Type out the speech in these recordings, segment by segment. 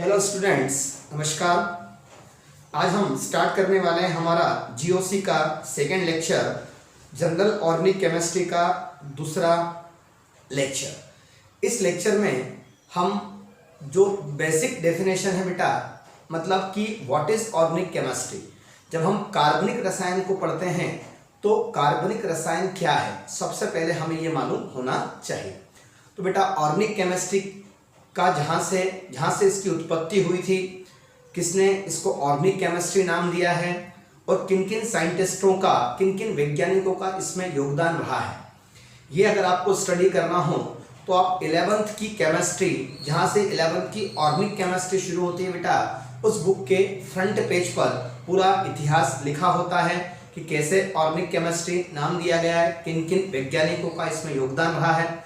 Hello students, नमस्कार। आज हम स्टार्ट करने वाले हैं हमारा जीओसी का second lecture, general organic chemistry का दूसरा लेक्चर। इस लेक्चर में हम जो बेसिक डेफिनेशन है बेटा, मतलब कि व्हाट इज ऑर्गेनिक केमिस्ट्री। जब हम कार्बनिक रसायन को पढ़ते हैं तो कार्बनिक रसायन क्या है, सबसे पहले हमें ये मालूम होना चाहिए। तो बेटा ऑर्गेनिक केमिस्ट्री का जहाँ से इसकी उत्पत्ति हुई थी, किसने इसको ऑर्गेनिक केमिस्ट्री नाम दिया है और किन किन साइंटिस्टों का, किन किन वैज्ञानिकों का इसमें योगदान रहा है, ये अगर आपको स्टडी करना हो तो आप 11th की केमिस्ट्री, जहाँ से 11th की ऑर्गेनिक केमिस्ट्री शुरू होती है बेटा, उस बुक के फ्रंट पेज पर पूरा इतिहास लिखा होता है कि कैसे ऑर्गेनिक केमिस्ट्री नाम दिया गया है, किन किन वैज्ञानिकों का इसमें योगदान रहा है।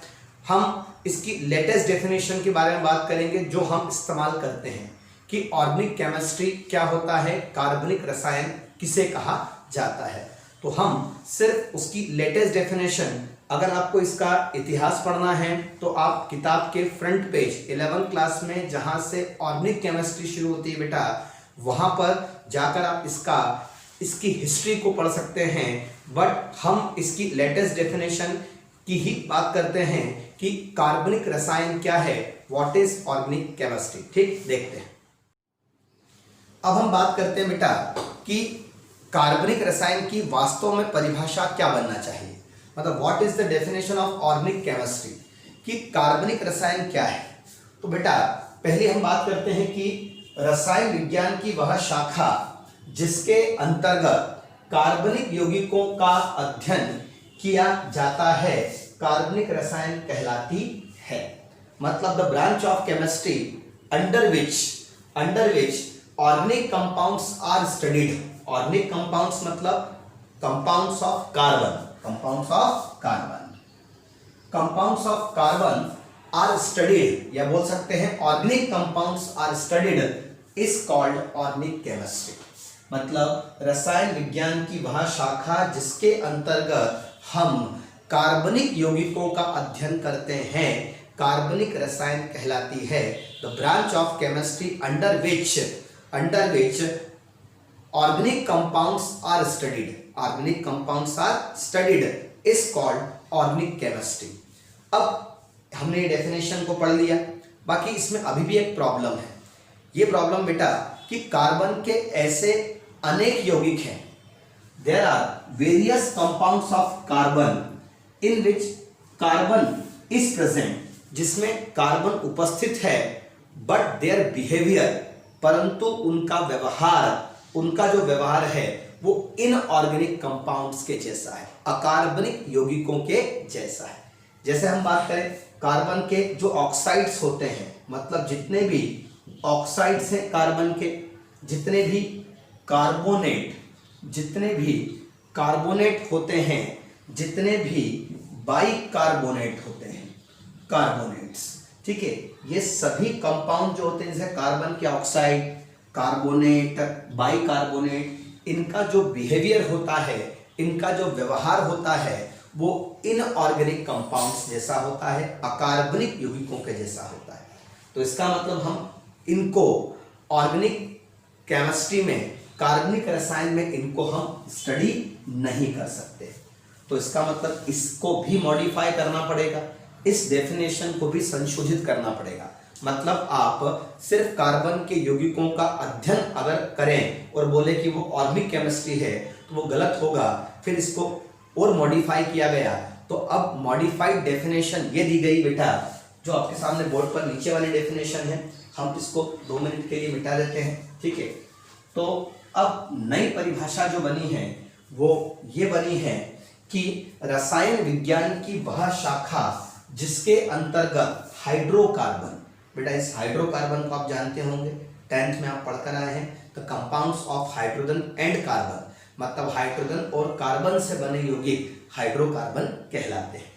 हम इसकी लेटेस्ट डेफिनेशन के बारे में बात करेंगे जो हम इस्तेमाल करते हैं कि ऑर्गेनिक केमिस्ट्री क्या होता है, कार्बनिक रसायन किसे कहा जाता है। तो हम सिर्फ उसकी लेटेस्ट डेफिनेशन, अगर आपको इसका इतिहास पढ़ना है तो आप किताब के फ्रंट पेज 11th क्लास में जहां से ऑर्गेनिक केमिस्ट्री शुरू होती है बेटा, वहां पर जाकर आप इसकी हिस्ट्री को पढ़ सकते हैं। बट हम इसकी लेटेस्ट डेफिनेशन की ही बात करते हैं कि कार्बनिक रसायन क्या है, व्हाट इज ऑर्गेनिक केमिस्ट्री। ठीक, देखते हैं। अब हम बात करते हैं बेटा कि कार्बनिक रसायन की वास्तव में परिभाषा क्या बनना चाहिए, मतलब what is the definition of organic chemistry, कि कार्बनिक रसायन क्या है। तो बेटा पहले हम बात करते हैं कि रसायन विज्ञान की वह शाखा जिसके अंतर्गत कार्बनिक यौगिकों का अध्ययन किया जाता है, कार्बनिक रसायन कहलाती है। मतलब the branch of chemistry under which organic compounds are studied. Organic compounds मतलब compounds of carbon are studied, या बोल सकते हैं organic compounds are studied is called organic chemistry. मतलब रसायन विज्ञान की वह शाखा जिसके अंतर्गत हम कार्बनिक यौगिकों का अध्ययन करते हैं, कार्बनिक रसायन कहलाती है। The branch of chemistry under which organic compounds are studied is called organic chemistry. अब हमने डेफिनेशन को पढ़ लिया, बाकी इसमें अभी भी एक प्रॉब्लम है। ये प्रॉब्लम बेटा कि कार्बन के ऐसे अनेक यौगिक हैं, there are various compounds of carbon in which carbon is present, जिसमें कार्बन उपस्थित है, बट देयर बिहेवियर, परंतु उनका जो व्यवहार है वो इनऑर्गेनिक कंपाउंड्स के जैसा है, अकार्बनिक यौगिकों के जैसा है। जैसे हम बात करें कार्बन के जो ऑक्साइड्स होते हैं, मतलब जितने भी ऑक्साइड्स हैं कार्बन के, जितने भी कार्बोनेट होते हैं, जितने भी बाइकार्बोनेट होते हैं, कार्बोनेट्स, ठीक है, ये सभी कंपाउंड जो होते हैं जैसे कार्बन के ऑक्साइड, कार्बोनेट, बाइकार्बोनेट, इनका जो बिहेवियर होता है, इनका जो व्यवहार होता है वो इनऑर्गेनिक कंपाउंड्स जैसा होता है, अकार्बनिक यौगिकों के जैसा होता है। तो इसका मतलब हम इनको ऑर्गेनिक केमिस्ट्री में, कार्बनिक रसायन में इनको हम स्टडी नहीं कर सकते। तो इसका मतलब इसको भी मॉडिफाई करना पड़ेगा, इस डेफिनेशन को भी संशोधित करना पड़ेगा। मतलब आप सिर्फ कार्बन के यौगिकों का अध्ययन अगर करें और बोले कि वो ऑर्गेनिक केमिस्ट्री है तो वो गलत होगा। फिर इसको और मॉडिफाई किया गया, तो अब मॉडिफाइड डेफिनेशन ये दी गई बेटा, जो आपके सामने बोर्ड पर नीचे वाली डेफिनेशन है, हम इसको 2 मिनट के लिए मिटा देते हैं, ठीक है। तो अब नई परिभाषा जो बनी है वो ये बनी है कि रसायन विज्ञान की वह शाखा जिसके अंतर्गत हाइड्रोकार्बन, बेटा इस हाइड्रोकार्बन को आप जानते होंगे, 10th में आप पढ़कर आए हैं, the compounds of hydrogen and carbon, मतलब हाइड्रोजन और कार्बन से बने यौगिक हाइड्रोकार्बन कहलाते हैं।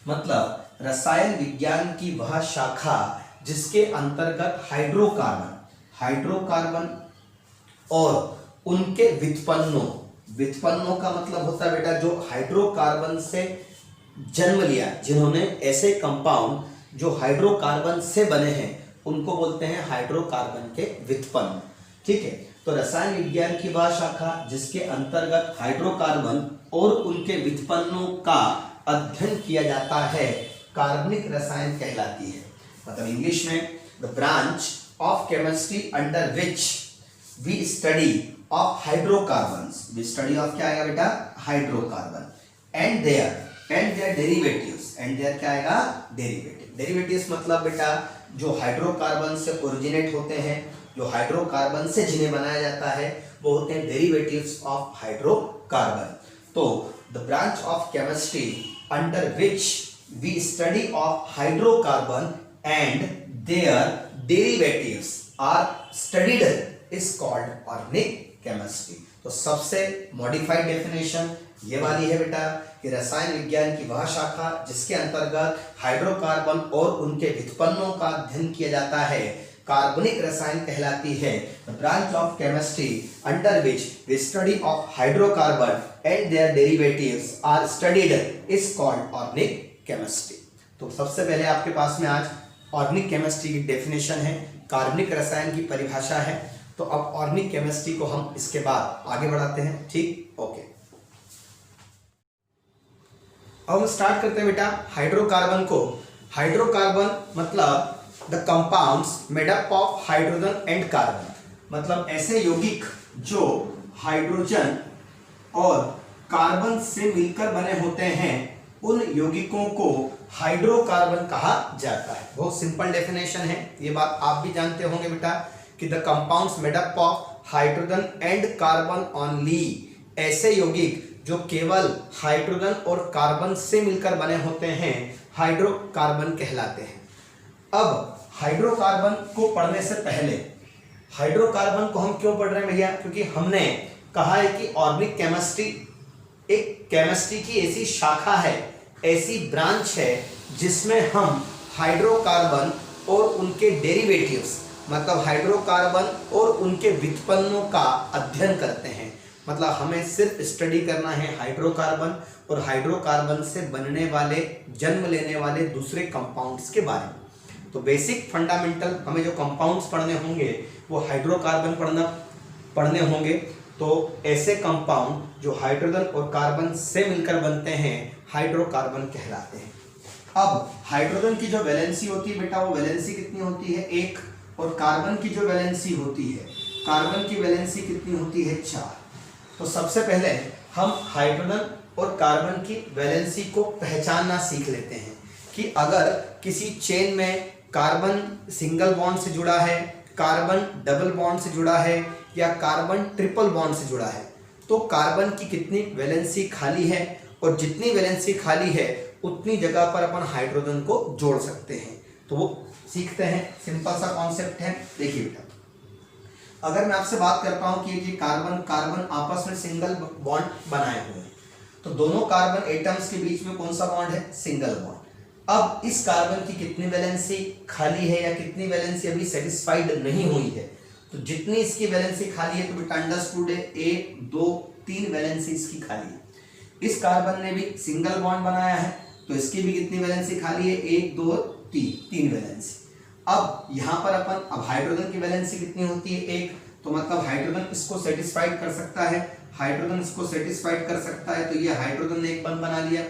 मतलब रसायन विज्ञान की वह शाखा जिसके अंतर्गत हाइड्रोकार्बन और उनके व्युत्पन्नों का मतलब होता है बेटा जो हाइड्रोकार्बन से जन्म लिया, जिन्होंने ऐसे कंपाउंड जो हाइड्रोकार्बन से बने हैं उनको बोलते हैं हाइड्रोकार्बन के व्युत्पन्न। ठीक है, तो रसायन विज्ञान की वह शाखा जिसके अंतर्गत हाइड्रोकार्बन और उनके व्युत्पन्नों का अध्ययन किया जाता है कार्बनिक रसायन कहलाती है। मतलब इंग्लिश में the branch of chemistry under which we study of hydrocarbons. We study of क्या आएगा बेटा, hydrocarbon and their derivatives. And their क्या आएगा, डेरिवेटिव। डेरिवेटिव्स मतलब बेटा जो हाइड्रोकार्बन से ओरिजिनेट होते हैं, जो हाइड्रोकार्बन से जिन्हें बनाया जाता है वो होते हैं डेरिवेटिव्स ऑफ हाइड्रोकार्बन। तो the branch of chemistry under which we study of hydrocarbon and their derivatives are studied is called organic chemistry. तो सबसे मॉडिफाइड डेफिनेशन ये वाली है बेटा कि रसायन विज्ञान की वह शाखा जिसके अंतर्गत हाइड्रोकार्बन और उनके व्युत्पन्नों का अध्ययन किया जाता है कार्बनिक रसायन कहलाती है। The branch of chemistry under which the study of hydrocarbon and their derivatives are studied is called organic chemistry. तो सबसे पहले आपके पास में आज ऑर्गेनिक केमिस्ट्री की डेफिनेशन है, कार्बनिक रसायन की परिभाषा है। तो अब ऑर्गेनिक केमिस्ट्री को हम इसके बाद आगे बढ़ाते हैं। ठीक, ओके। अब हम स्टार्ट करते हैं बेटा हाइड्रोकार्बन को। हाइड्रोकार्बन मतलब the compounds made up of hydrogen and carbon. मतलब ऐसे यौगिक जो हाइड्रोजन और कार्बन से मिलकर बने होते हैं उन यौगिकों को हाइड्रोकार्बन कहा जाता है। बहुत सिंपल डेफिनेशन है, ये बात आप भी जानते होंगे बेटा कि the compounds made up of hydrogen and carbon only. ऐसे यौगिक जो केवल हाइड्रोजन और कार्बन से मिलकर बने होते हैं हाइड्रोकार्बन कहलाते हैं। अब हाइड्रोकार्बन को पढ़ने से पहले हाइड्रोकार्बन को हम क्यों पढ़ रहे हैं भैया, क्योंकि हमने कहा है कि ऑर्गेनिक केमिस्ट्री एक केमिस्ट्री की ऐसी शाखा है, ऐसी ब्रांच है जिसमें हम हाइड्रोकार्बन और उनके डेरिवेटिव्स मतलब हाइड्रोकार्बन और उनके व्युत्पन्नों का अध्ययन करते हैं। मतलब हमें सिर्फ स्टडी करना है हाइड्रोकार्बन और हाइड्रोकार्बन से बनने वाले जन्म लेने वाले दूसरे कंपाउंड्स के बारे में। तो बेसिक फंडामेंटल हमें जो कंपाउंड्स पढ़ने होंगे वो हाइड्रोकार्बन पढ़ने होंगे। तो ऐसे कंपाउंड जो हाइड्रोजन और कार्बन से मिलकर बनते हैं हाइड्रोकार्बन कहलाते हैं। अब हाइड्रोजन की जो वैलेंसी होती है बेटा वो वैलेंसी कितनी होती है, 1। और कार्बन की जो वैलेंसी होती है, कार्बन की वैलेंसी कितनी होती है, 4। तो सबसे पहले हम हाइड्रोजन और कार्बन की वैलेंसी को पहचानना सीख लेते हैं कि अगर किसी चेन में कार्बन सिंगल बॉन्ड से जुड़ा है, कार्बन डबल बॉन्ड से जुड़ा है या कार्बन ट्रिपल बॉन्ड से जुड़ा है तो कार्बन की कितनी वैलेंसी खाली है और जितनी वैलेंसी खाली है उतनी जगह पर अपन हाइड्रोजन को जोड़ सकते हैं। तो वो सीखते हैं, सिंपल सा कॉन्सेप्ट है। देखिए बेटा, अगर मैं आपसे बात करता हूं कि ये कार्बन कार्बन आपस में सिंगल बॉन्ड बनाए हुए हैं तो दोनों कार्बन एटम्स के बीच में कौन सा बॉन्ड है, सिंगल बॉन्ड। अब इस कार्बन की कितनी वैलेंसी खाली है या कितनी वैलेंसी अभी सेटिस्फाइड नहीं हुई है, तो जितनी इसकी वैलेंसी खाली है तो बेटा अंडरस्टूड है 1 2 3 वैलेंसी इसकी खाली है। इस कार्बन ने भी सिंगल बॉन्ड बनाया है तो इसकी भी कितनी वैलेंसी खाली है, 1 2 3 वैलेंसी। अब यहाँ पर अपन अब हाइड्रोजन की वैलेंसी कितनी होती है, 1। तो मतलब हाइड्रोजन इसको सेटिस्फाइड कर सकता है, हाइड्रोजन इसको सेटिस्फाइड कर सकता है, तो ये हाइड्रोजन ने एक बंद बना लिया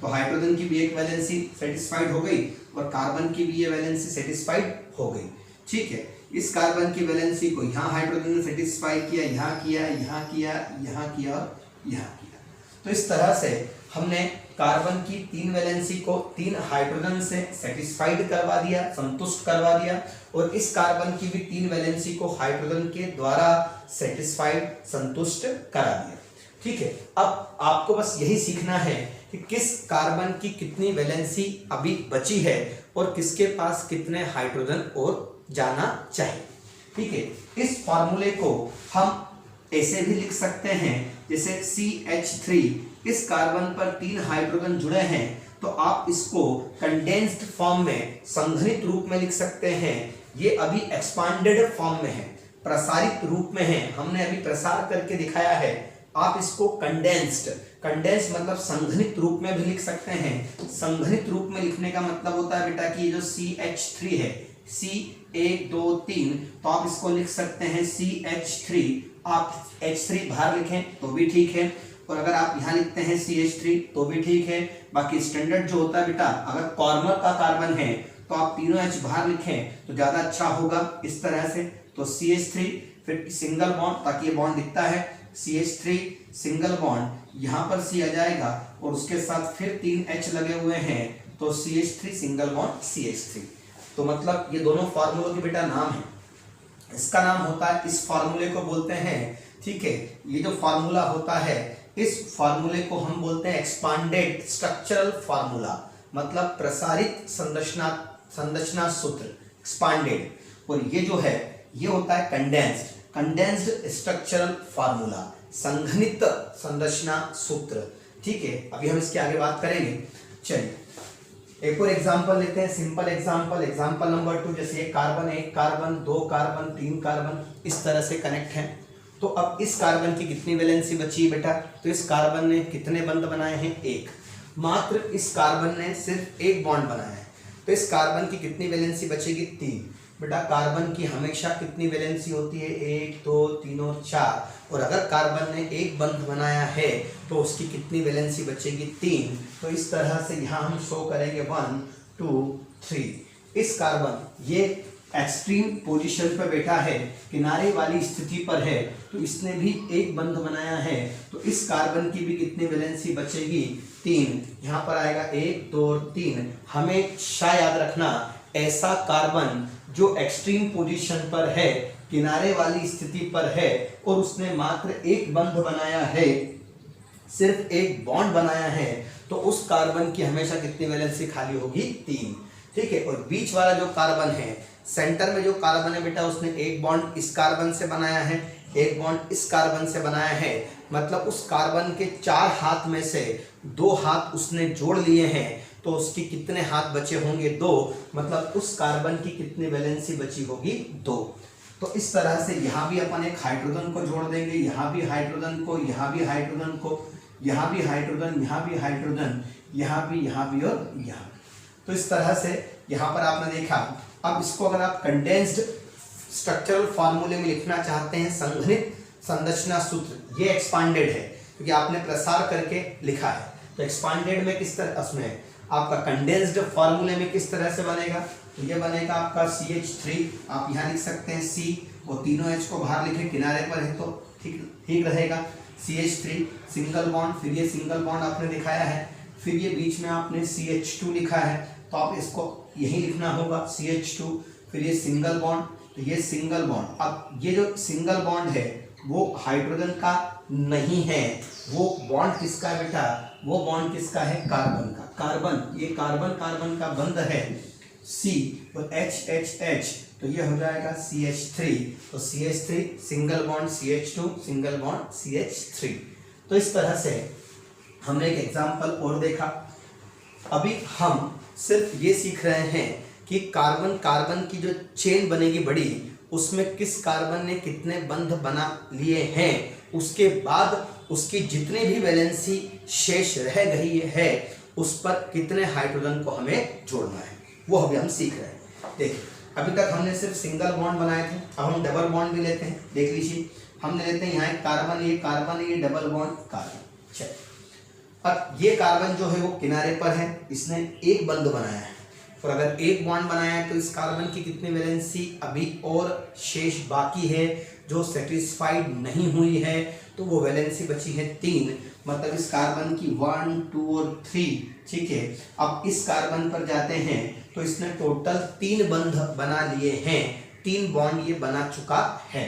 तो हाइड्रोजन की भी एक वैलेंसी सेटिस्फाइड हो गई और कार्बन की भी ये वैलेंसी सेटिस्फाइड हो गई। ठीक है, इस कार्बन की वैलेंसी को यहाँ हाइड्रोजन ने सेटिस्फाई किया, यहाँ किया, यहाँ किया, यहाँ किया और यहाँ किया। तो इस तरह से हमने कार्बन की 3 वैलेंसी को 3 हाइड्रोजन से सेटिस्फाइड करवा दिया, संतुष्ट करवा दिया और इस कार्बन की भी 3 वैलेंसी को हाइड्रोजन के द्वारा सेटिस्फाइड संतुष्ट करा दिया। ठीक है, अब आपको बस यही सीखना है कि किस कार्बन की कितनी वैलेंसी अभी बची है और किसके पास कितने हाइड्रोजन और जाना चाहिए। ठीक है, इस फॉर्मूले को हम ऐसे भी लिख सकते हैं जैसे CH3, इस कार्बन पर 3 हाइड्रोजन जुड़े हैं तो आप इसको कंडेंस्ड फॉर्म में संघनित रूप में लिख सकते हैं। ये अभी एक्सपांडेड फॉर्म में है, प्रसारित रूप में है, हमने अभी प्रसार करके दिखाया है। आप इसको कंडेंस्ड मतलब संघनित रूप में भी लिख सकते हैं। संघनित रूप में लिखने का मतलब होता है बेटा कि ये जो CH3 है C 1 2 3, तो आप इसको लिख सकते हैं CH3। आप H3 बाहर लिखें तो भी ठीक है, और अगर आप यहाँ लिखते हैं CH3 तो भी ठीक है। बाकी स्टैंडर्ड जो होता है बेटा, अगर कॉर्नर का कार्बन है तो आप तीनों H बाहर लिखें तो ज्यादा अच्छा होगा इस तरह से। तो CH3 फिर सिंगल बॉन्ड, ताकि ये बॉन्ड दिखता है, CH3 सिंगल बॉन्ड, यहाँ पर C आ जाएगा और उसके साथ फिर 3 H लगे हुए हैं, तो CH3 सिंगल बॉन्ड CH3। तो मतलब ये दोनों फार्मूलों के बेटा नाम है। इसका नाम होता है, इस फार्मूले को बोलते हैं, ठीक है, ये जो फार्मूला होता है इस फार्मूले को हम बोलते हैं एक्सपांडेड स्ट्रक्चरल फार्मूला, मतलब प्रसारित संरचना सूत्र, एक्सपांडेड। और ये जो है ये होता है कंडेंस्ड स्ट्रक्चरल फार्मूला, संघनित संरचना सूत्र। ठीक है, अभी हम इसके आगे बात करेंगे। चलिए एक और एग्जांपल लेते हैं, सिंपल एग्जांपल नंबर 2। जैसे एक कार्बन 2 कार्बन 3 कार्बन इस तरह से कनेक्ट है। तो अब इस कार्बन की कितनी वैलेंसी बची बेटा? तो इस कार्बन ने कितने बंध बनाए हैं? एक। मात्र इस कार्बन ने सिर्फ एक बॉन्ड बनाया है, तो इस कार्बन की कितनी वैलेंसी बचेगी? 3। बेटा कार्बन की हमेशा कितनी वैलेंसी होती है? 1 2 3 और 4। और अगर कार्बन ने एक बंध बनाया है तो उसकी कितनी वैलेंसी बचेगी? 3। तो इस तरह से यहाँ हम शो करेंगे 1 2 3। इस कार्बन ये एक्सट्रीम पोजीशन पर बैठा है, किनारे वाली स्थिति पर है, तो इसने भी एक बंध बनाया है, तो इस कार्बन की भी कितनी वैलेंसी बचेगी? 3। यहाँ पर आएगा 1 2 और 3। हमेशा याद रखना, ऐसा कार्बन जो एक्सट्रीम पोजीशन पर है, किनारे वाली स्थिति पर है, और उसने मात्र एक बंध बनाया है, सिर्फ एक बॉन्ड बनाया है, तो उस कार्बन की हमेशा कितनी वैलेंसी खाली होगी? 3। ठीक है, और बीच वाला जो कार्बन है, सेंटर में जो कार्बन है बेटा, उसने एक बॉन्ड इस कार्बन से बनाया है, एक बॉन्ड इस कार्बन से बनाया है, मतलब उस कार्बन के 4 हाथ में से 2 हाथ उसने जोड़ लिए हैं, तो उसकी कितने हाथ बचे होंगे? 2। मतलब उस कार्बन की कितनी वैलेंसी बची होगी? 2। तो इस तरह से यहाँ भी अपन एक हाइड्रोजन को जोड़ देंगे, यहाँ भी हाइड्रोजन को, यहाँ भी हाइड्रोजन को, यहाँ भी हाइड्रोजन, यहाँ भी हाइड्रोजन, यहाँ भी और यहाँ। तो इस तरह से यहाँ पर आपने देखा। अब इसको अगर आप कंडेंस्ड स्ट्रक्चरल फार्मूले में लिखना चाहते हैं, संघनित संरचना सूत्र, ये एक्सपांडेड है क्योंकि आपने प्रसार करके लिखा है। तो एक्सपांडेड में किस तरह, उसमें आपका कंडेंस्ड फार्मूले में किस तरह से बनेगा? तो ये बनेगा आपका CH3, आप यहाँ लिख सकते हैं C, और तीनों H को बाहर लिखे, किनारे पर है तो ठीक रहेगा। CH3 सिंगल बॉन्ड, फिर ये सिंगल बॉन्ड आपने दिखाया है, फिर ये बीच में आपने CH2 लिखा है, तो आप इसको यही लिखना होगा CH2, फिर ये सिंगल बॉन्ड, तो ये सिंगल बॉन्ड। अब ये जो सिंगल बॉन्ड है वो हाइड्रोजन का नहीं है, वो बॉन्ड किसका है बेटा? वो बॉन्ड किसका है? कार्बन का। कार्बन, ये कार्बन का बंध है C, और H, तो ये हो जाएगा CH3, तो CH3 single bond CH2, single bond CH3। तो इस तरह से हमने एक एग्जांपल और देखा। अभी हम सिर्फ ये सीख रहे हैं कि कार्बन की जो चेन बनेगी बड़ी, उसमें किस कार्बन ने कितने बंध बना लिए हैं, उसके बाद उसकी जितनी भी वैलेंसी शेष रह गई है उस पर कितने हाइड्रोजन को हमें जोड़ना है, वो अभी हम सीख रहे हैं। देखिए अभी तक हमने सिर्फ सिंगल बॉन्ड बनाए थे, अब हम डबल बॉन्ड भी लेते हैं। देख लीजिए, हमने लेते हैं यहाँ एक कार्बन, ये डबल बॉन्ड कार्बन। चलिए, अब ये कार्बन जो है वो किनारे पर है, इसने एक बंध बनाया है, और अगर एक बॉन्ड बनाया है तो इस कार्बन की कितनी वैलेंसी अभी और शेष बाकी है, जो सेटिस्फाइड नहीं हुई है, तो वो वैलेंसी बची है 3। मतलब इस कार्बन की 1 2 और 3। ठीक है, अब इस कार्बन पर जाते हैं तो इसने टोटल 3 बंध बना लिए हैं, 3 बॉन्ड ये बना चुका है।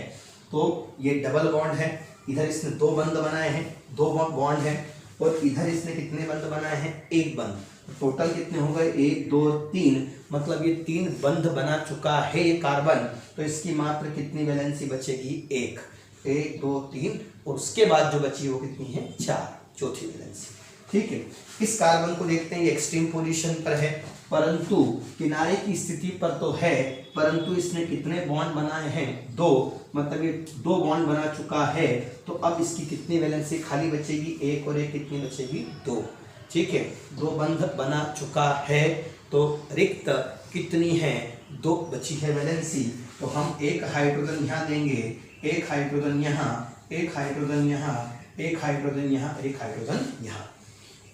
तो ये डबल बॉन्ड है, इधर इसने 2 बंध बनाए हैं, 2 बॉन्ड है, और इधर इसने कितने बंध बनाए हैं? 1 बंध। टोटल कितने हो गए? 1 2 3। मतलब ये 3 बंध बना चुका है ये कार्बन, तो इसकी मात्र कितनी वैलेंसी बचेगी? 1 2 3, और उसके बाद जो बची वो कितनी है? 4, चौथी वैलेंसी। ठीक है, इस कार्बन को देखते हैं, ये एक्सट्रीम पोजीशन पर है, परंतु किनारे की स्थिति पर तो है, परंतु इसने कितने बॉन्ड बनाए हैं? 2। मतलब ये 2 बॉन्ड बना चुका है, तो अब इसकी कितनी वैलेंसी खाली बचेगी? 1 और 1 कितनी बचेगी? 2। ठीक है, 2 बंध बना चुका है, तो रिक्त कितनी है? दो बची है वैलेंसी, तो हम एक हाइड्रोजन यहाँ देंगे, एक हाइड्रोजन यहाँ, एक हाइड्रोजन यहाँ, एक हाइड्रोजन यहाँ, एक हाइड्रोजन यहाँ।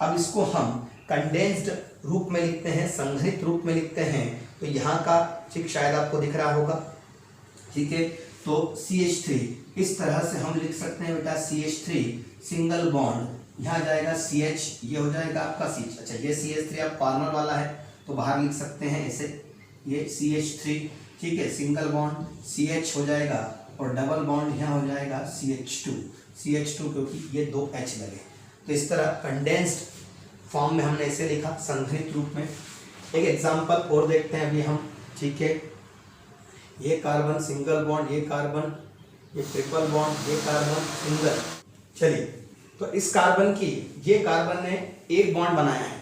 अब इसको हम कंडेंस्ड रूप में लिखते हैं, संघनित रूप में लिखते हैं। तो यहाँ का ठीक शायद आपको दिख रहा होगा, ठीक है। तो CH3 इस तरह से हम लिख सकते हैं बेटा, CH3 सिंगल बॉन्ड, यहाँ जाएगा CH, ये हो जाएगा आपका CH। अच्छा, ये CH3 अब कॉर्नर वाला है तो बाहर लिख सकते हैं ऐसे, ये CH3, ठीक है, सिंगल बॉन्ड CH हो जाएगा और डबल बॉन्ड यहाँ हो जाएगा CH2 क्योंकि ये 2 H लगे। तो इस तरह कंडेंस्ड फॉर्म में हमने इसे लिखा, संघनित रूप में। एक एग्जांपल और देखते हैं अभी हम, ठीक है। ये कार्बन सिंगल बॉन्ड, ये कार्बन, ये ट्रिपल बॉन्ड, ये कार्बन सिंगल। चलिए, तो इस कार्बन की, ये कार्बन ने एक बॉन्ड बनाया है,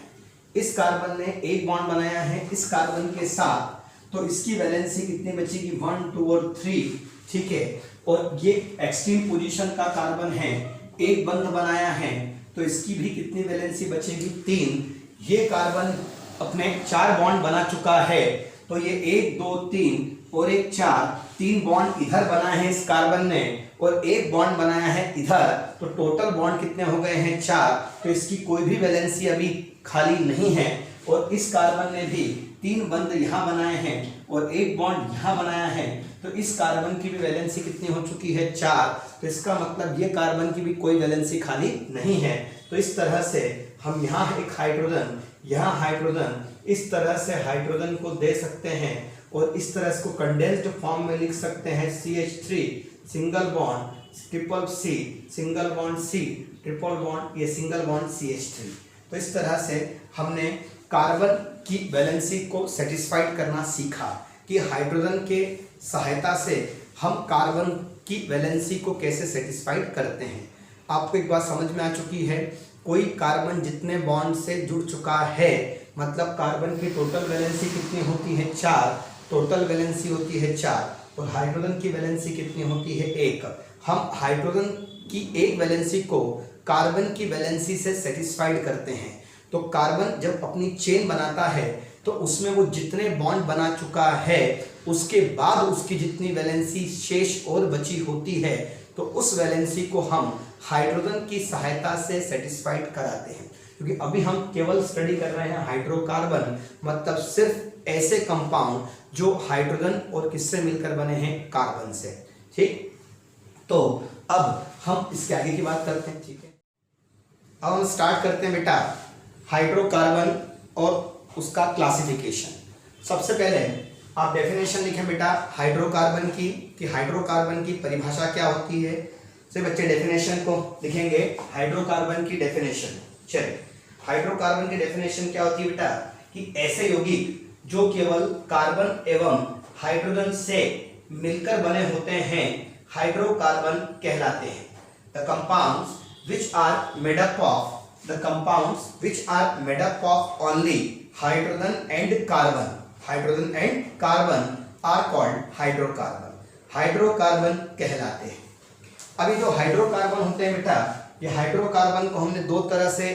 इस कार्बन ने एक बॉन्ड बनाया है इस कार्बन के साथ, तो इसकी वैलेंसी कितनी बचेगी, 1 2 और 3, ठीक है। और ये एक्सट्रीम पोजीशन का कार्बन है, एक बंध बनाया है, तो इसकी भी कितनी वैलेंसी बचेगी, 3। ये कार्बन अपने 4 बॉन्ड बना चुका है, तो ये 1 2 3 और एक 4, 3 बॉन्ड इधर बना है इस कार्बन ने और एक बॉन्ड बनाया है इधर, तो टोटल बॉन्ड कितने हो गए हैं, 4। तो इसकी कोई भी वैलेंसी अभी खाली नहीं है। और इस कार्बन ने भी 3 बंध यहाँ बनाए हैं और एक बॉन्ड यहाँ बनाया है, तो इस कार्बन की भी वैलेंसी कितनी हो चुकी है, 4। तो इसका मतलब ये कार्बन की भी कोई वैलेंसी खाली नहीं है। तो इस तरह से हम यहाँ एक हाइड्रोजन, यहाँ हाइड्रोजन, इस तरह से हाइड्रोजन को दे सकते हैं और इस तरह इसको कंडेंस्ड फॉर्म में लिख सकते हैं, CH3 single bond triple C single bond C triple bond, ये सिंगल बॉन्ड CH3। तो इस तरह से हमने कार्बन की वैलेंसी को सेटिस्फाइड करना सीखा कि हाइड्रोजन के सहायता से हम कार्बन की वैलेंसी को कैसे सेटिस्फाइड करते हैं। आपको एक बात समझ में आ चुकी है, कोई कार्बन जितने बॉन्ड से जुड़ चुका है, मतलब कार्बन की टोटल वैलेंसी कितनी होती है, 4, टोटल वैलेंसी होती है 4, और हाइड्रोजन की वैलेंसी कितनी होती है, 1। हम हाइड्रोजन की एक वैलेंसी को कार्बन की वैलेंसी से सेटिस्फाइड करते हैं। तो कार्बन जब अपनी चेन बनाता है तो उसमें वो जितने बॉन्ड बना चुका है, उसके बाद उसकी जितनी वैलेंसी शेष और बची होती है, तो उस वैलेंसी को हम हाइड्रोजन की सहायता से सेटिस्फाइड कराते हैं। क्योंकि अभी हम केवल स्टडी कर रहे हैं हाइड्रोकार्बन, मतलब सिर्फ ऐसे कंपाउंड जो हाइड्रोजन और किससे मिलकर बने हैं, कार्बन से, ठीक। तो अब हम इसके आगे की बात करते हैं, ठीक है। अब हम स्टार्ट करते हैं बेटा हाइड्रोकार्बन और उसका क्लासिफिकेशन। सबसे पहले आप डेफिनेशन लिखें बेटा हाइड्रोकार्बन की, कि हाइड्रोकार्बन की परिभाषा क्या होती है। से बच्चे डेफिनेशन को लिखेंगे, हाइड्रोकार्बन की डेफिनेशन। चलिए, हाइड्रोकार्बन की डेफिनेशन क्या होती है बेटा, कि ऐसे यौगिक जो केवल कार्बन एवं हाइड्रोजन से मिलकर बने होते हैं, हाइड्रोकार्बन कहलाते हैं। The compounds which are made up of only hydrogen and carbon are called hydrocarbon कहलाते हैं। अभी जो हाइड्रोकार्बन होते हैं बेटा, ये हाइड्रोकार्बन को हमने 2 तरह से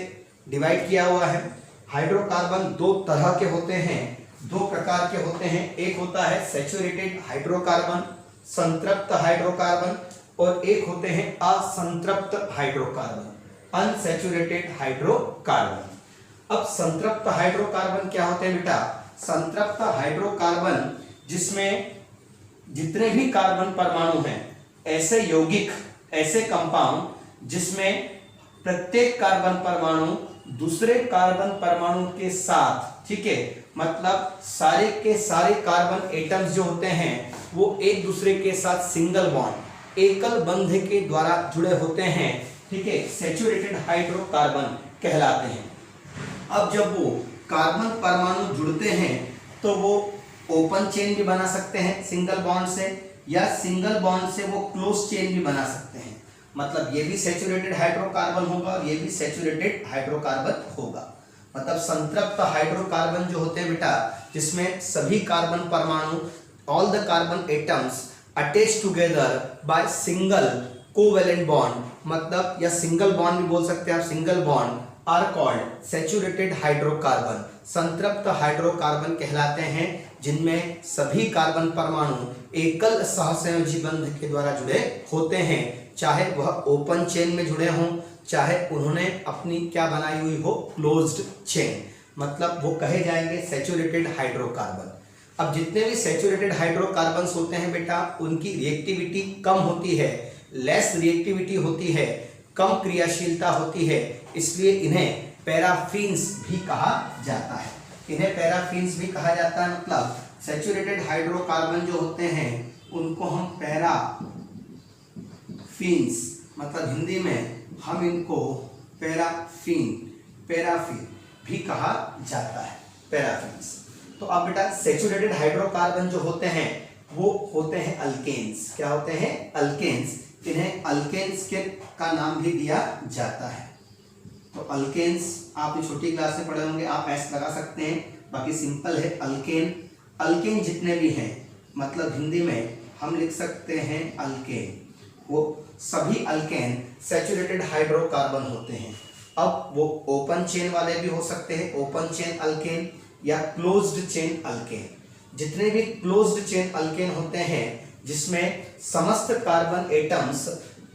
डिवाइड किया हुआ है। हाइड्रोकार्बन 2 तरह के होते हैं, 2 प्रकार के होते हैं। एक होता है सैचुरेटेड हाइड्रोकार्बन, संतृप्त हाइड्रोकार्बन, और एक होते हैं असंतृप्त हाइड्रोकार्बन, अनसैचुरेटेड हाइड्रोकार्बन। अब संतृप्त हाइड्रोकार्बन क्या होते हैं बेटा, संतृप्त हाइड्रोकार्बन जिसमें जितने भी कार्बन परमाणु हैं, ऐसे यौगिक, ऐसे कंपाउंड जिसमें प्रत्येक कार्बन परमाणु दूसरे कार्बन परमाणु के साथ, ठीक है, मतलब सारे के सारे कार्बन एटम्स जो होते हैं वो एक दूसरे के साथ सिंगल बॉन्ड, एकल बंध के द्वारा जुड़े होते हैं, ठीक है, सैचुरेटेड हाइड्रोकार्बन कहलाते हैं। अब जब वो कार्बन परमाणु जुड़ते हैं तो वो ओपन चेन भी बना सकते हैं सिंगल बॉन्ड से, या सिंगल बॉन्ड से वो क्लोज चेन भी बना सकते हैं। मतलब ये भी सैचुरेटेड हाइड्रोकार्बन होगा और ये भी सैचुरेटेड हाइड्रोकार्बन होगा। मतलब संतृप्त हाइड्रोकार्बन जो होते हैं बेटा, जिसमें सभी कार्बन परमाणु, all the carbon atoms attach together by single covalent bond, मतलब या सिंगल बॉन्ड भी बोल सकते हैं आप, single bond, are called saturated hydrocarbon, संतृप्त हाइड्रोकार्बन कहलाते हैं। जिनमें सभी कार्बन परमाणु एकल सहसंयोजी बंध के द्वारा जुड़े होते हैं, चाहे वह ओपन चेन में जुड़े हों, चाहे उन्होंने अपनी क्या बनाई हुई हो, क्लोज्ड चेन, मतलब वो कहे जाएंगे सैचुरेटेड हाइड्रोकार्बन। अब जितने भी सैचुरेटेड हाइड्रोकार्बन्स होते हैं बेटा, उनकी रिएक्टिविटी कम होती है, लेस रिएक्टिविटी होती है, कम क्रियाशीलता होती है, इसलिए इन्हें पैराफिन्स भी कहा जाता है। इन्हें पैराफिन्स भी कहा जाता है, मतलब सैचुरेटेड हाइड्रोकार्बन जो होते हैं उनको हम पैराफिन्स, मतलब हिंदी में हम इनको पैराफिन भी कहा जाता है, पैराफिन्स। तो अब बेटा सैचुरेटेड हाइड्रोकार्बन जो होते हैं वो होते हैं अल्केन्स। क्या होते हैं? अल्केन्स। इन्हें अल्केन्स के का नाम भी दिया जाता है। तो अल्केन्स आपने छोटी क्लास में पढ़े होंगे, आप ऐसे लगा सकते हैं, बाकी सिंपल है अल्केन। अल्केन जितने भी हैं, मतलब हिंदी में हम लिख सकते हैं अल्केन, वो सभी अल्केन सैचुरेटेड हाइड्रोकार्बन होते हैं। अब वो ओपन चेन वाले भी हो सकते हैं, ओपन चेन अल्केन या क्लोज्ड चेन अल्केन। जितने भी क्लोज्ड चेन अल्केन होते हैं जिसमें समस्त carbon atoms,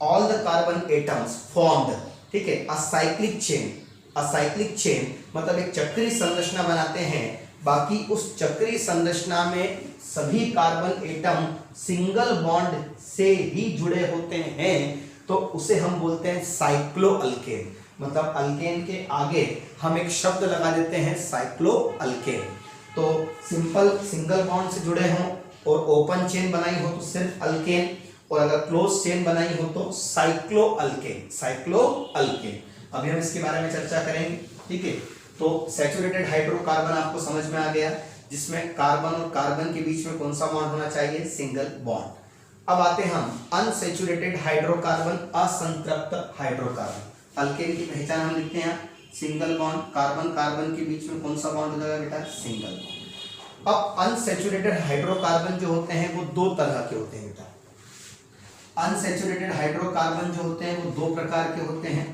all the carbon atoms formed, ठीक है, असाइक्लिक चेन मतलब एक चक्रीय संरचना बनाते हैं, बाकी उस चक्रीय संरचना में सभी कार्बन एटम सिंगल बॉन्ड से ही जुड़े होते हैं, तो उसे हम बोलते हैं साइक्लोअल्केन। मतलब अल्केन के आगे हम एक शब्द लगा देते हैं साइक्लोअल्केन। तो सिंपल सिंगल बॉन्ड से जुड़े हों और ओपन चेन बनाई हो तो सिर्फ अल्केन, और अगर क्लोज चेन बनाई हो तो साइक्लोअल्केन। अभी हम इसके बारे में चर्चा करेंगे, ठीक है। तो सैचुरेटेड हाइड्रोकार्बन आपको समझ में आ गया, जिसमें कार्बन और कार्बन के बीच में कौन सा बॉन्ड होना चाहिए? Single bond. अब आते हैं हम अनसैचुरेटेड हाइड्रोकार्बन, असंतृप्त हाइड्रोकार्बन। अल्केन की पहचान हम लिखते हैं सिंगल बॉन्ड, कार्बन कार्बन के बीच में कौन सा बॉन्ड हो जाएगा बेटा? Single bond. अब अनसैचुरेटेड हाइड्रोकार्बन जो होते हैं वो दो तरह के होते हैं बेटा। अनसैचुरेटेड हाइड्रोकार्बन जो होते हैं वो दो प्रकार के होते हैं।